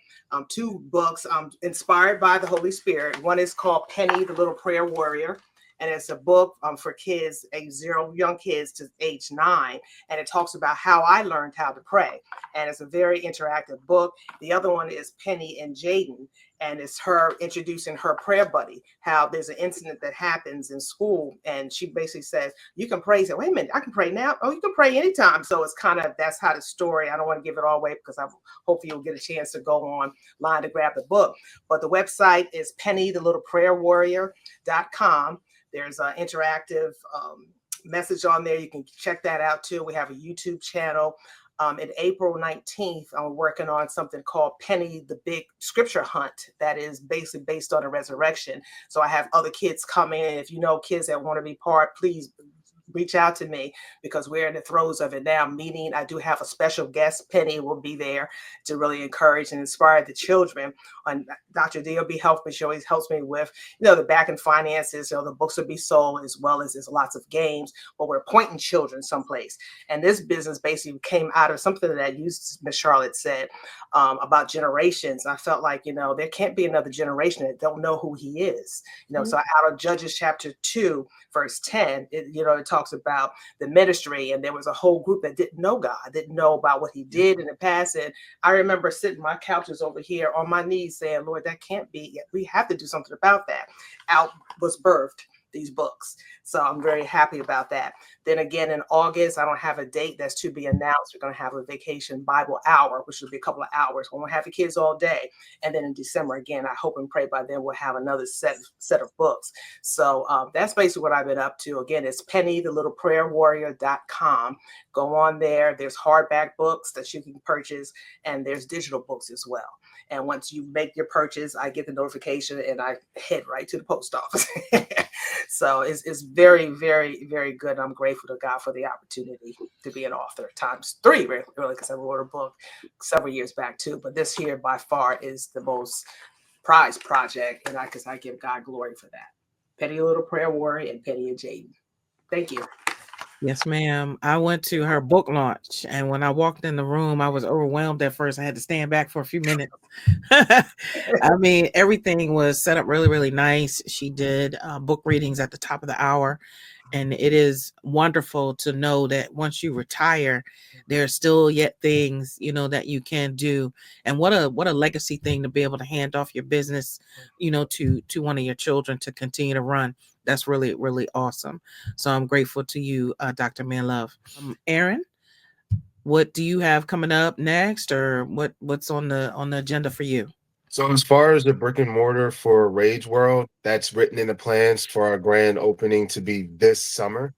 2 books inspired by the Holy Spirit. One is called Penny, the Little Prayer Warrior. And it's a book for kids, young kids to age 9. And it talks about how I learned how to pray. And it's a very interactive book. The other one is Penny and Jaden. And it's her introducing her prayer buddy, how there's an incident that happens in school. And she basically says, you can pray. Say, wait a minute, I can pray now. Oh, you can pray anytime. So it's that's how the story, I don't want to give it all away, because hopefully you'll get a chance to go online to grab the book. But the website is pennythelittleprayerwarrior.com. There's an interactive message on there. You can check that out too. We have a YouTube channel. In April 19th, I'm working on something called Penny, the Big Scripture Hunt, that is basically based on the resurrection. So I have other kids coming in. If you know kids that want to be part, please reach out to me, because we're in the throes of it now. Meeting, I do have a special guest. Penny will be there to really encourage and inspire the children. On Dr. D will be helping. She always helps me with, the back end finances. The books will be sold, as well as there's lots of games, but we're pointing children someplace. And this business basically came out of something that Miss Charlotte said about generations. I felt like, there can't be another generation that don't know who he is. So out of Judges chapter 2, verse 10, it talks about the ministry, and there was a whole group that didn't know God, didn't know about what he did in the past. And I remember sitting, my couches over here on my knees saying, Lord, that can't be, we have to do something about that. Out was birthed these books. So I'm very happy about that. Then again, in August, I don't have a date that's to be announced. We're going to have a vacation Bible hour, which will be a couple of hours. We won't have the kids all day. And then in December, again, I hope and pray by then we'll have another set of books. So that's basically what I've been up to. Again, it's pennythelittleprayerwarrior.com. Go on there. There's hardback books that you can purchase, and there's digital books as well. And once you make your purchase, I get the notification and I head right to the post office. So it's very, very, very good. I'm grateful to God for the opportunity to be an author times 3, really, because I wrote a book several years back too. But this here by far is the most prized project, and I give God glory for that. Penny Little Prayer Warrior and Penny and Jaden. Thank you. Yes, ma'am. I went to her book launch, and when I walked in the room, I was overwhelmed at first. I had to stand back for a few minutes. I mean, everything was set up really, really nice. She did book readings at the top of the hour, and it is wonderful to know that once you retire, there's still yet things, that you can do. And what a legacy thing to be able to hand off your business, to one of your children to continue to run. That's really, really awesome. So I'm grateful to you, Dr. Manlove. Aaron, what do you have coming up next, or what's on the agenda for you? So as far as the brick and mortar for Rage World, that's written in the plans for our grand opening to be this summer.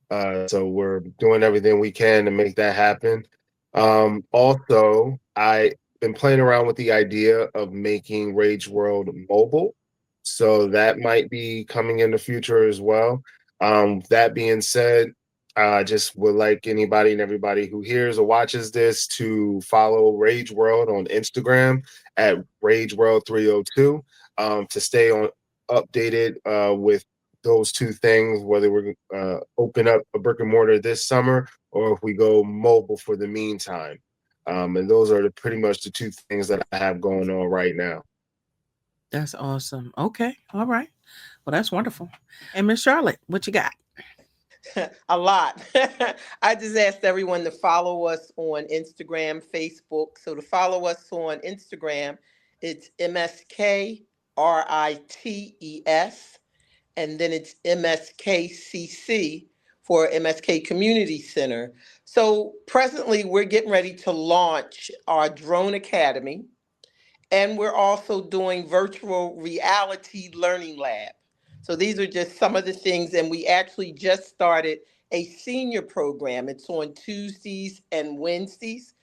So we're doing everything we can to make that happen. Also, I've been playing around with the idea of making Rage World mobile. So that might be coming in the future as well. That being said, I just would like anybody and everybody who hears or watches this to follow Rage World on Instagram at Rage World 302 to stay on updated with those two things, whether we're open up a brick and mortar this summer or if we go mobile for the meantime. And those are pretty much the two things that I have going on right now. That's awesome. Okay. All right. Well, that's wonderful. And Miss Charlotte, what you got? A lot. I just asked everyone to follow us on Instagram, Facebook. So to follow us on Instagram, it's MSKRITES, and then it's MSKCC for MSK Community Center. So presently, we're getting ready to launch our Drone Academy, and we're also doing virtual reality learning lab. So these are just some of the things, and we actually just started a senior program. It's on Tuesdays and Wednesdays,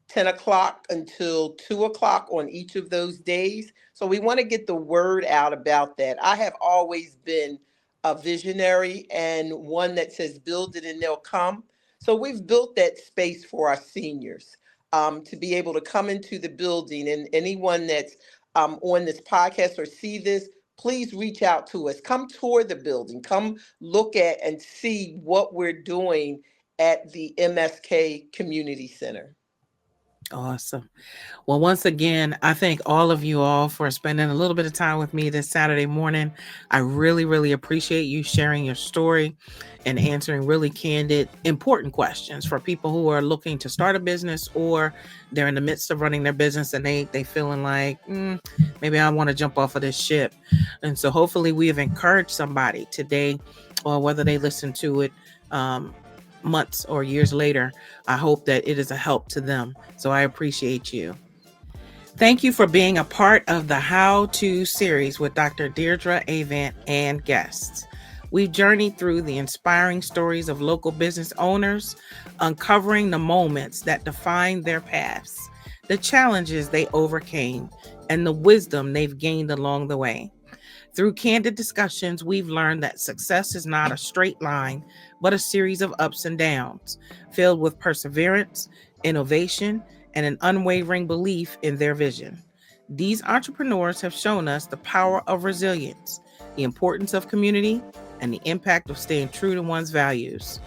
10 o'clock until 2 o'clock on each of those days. So we want to get the word out about that. I have always been a visionary and one that says build it and they'll come. So we've built that space for our seniors to be able to come into the building. And anyone that's on this podcast or see this, please reach out to us. Come tour the building. Come look at and see what we're doing at the MSK Community Center. Awesome. Well, once again, I thank all of you all for spending a little bit of time with me this Saturday morning. I really, really appreciate you sharing your story and answering really candid, important questions for people who are looking to start a business or they're in the midst of running their business and they feeling like, maybe I want to jump off of this ship. And so hopefully we have encouraged somebody today, or whether they listen to it months or years later, I hope that it is a help to them. So I appreciate you. Thank you for being a part of the How To series with Dr. Deirdre Avant and guests. We've journeyed through the inspiring stories of local business owners, uncovering the moments that defined their paths, the challenges they overcame, and the wisdom they've gained along the way. Through candid discussions, we've learned that success is not a straight line, but a series of ups and downs, filled with perseverance, innovation, and an unwavering belief in their vision. These entrepreneurs have shown us the power of resilience, the importance of community, and the impact of staying true to one's values.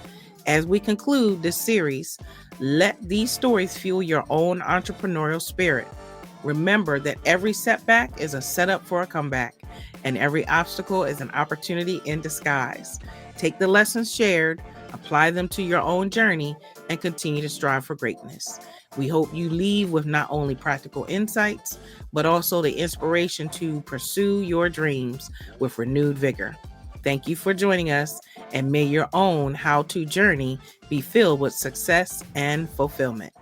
As we conclude this series, let these stories fuel your own entrepreneurial spirit. Remember that every setback is a setup for a comeback, and every obstacle is an opportunity in disguise. Take the lessons shared, apply them to your own journey, and continue to strive for greatness. We hope you leave with not only practical insights, but also the inspiration to pursue your dreams with renewed vigor. Thank you for joining us, and may your own how-to journey be filled with success and fulfillment.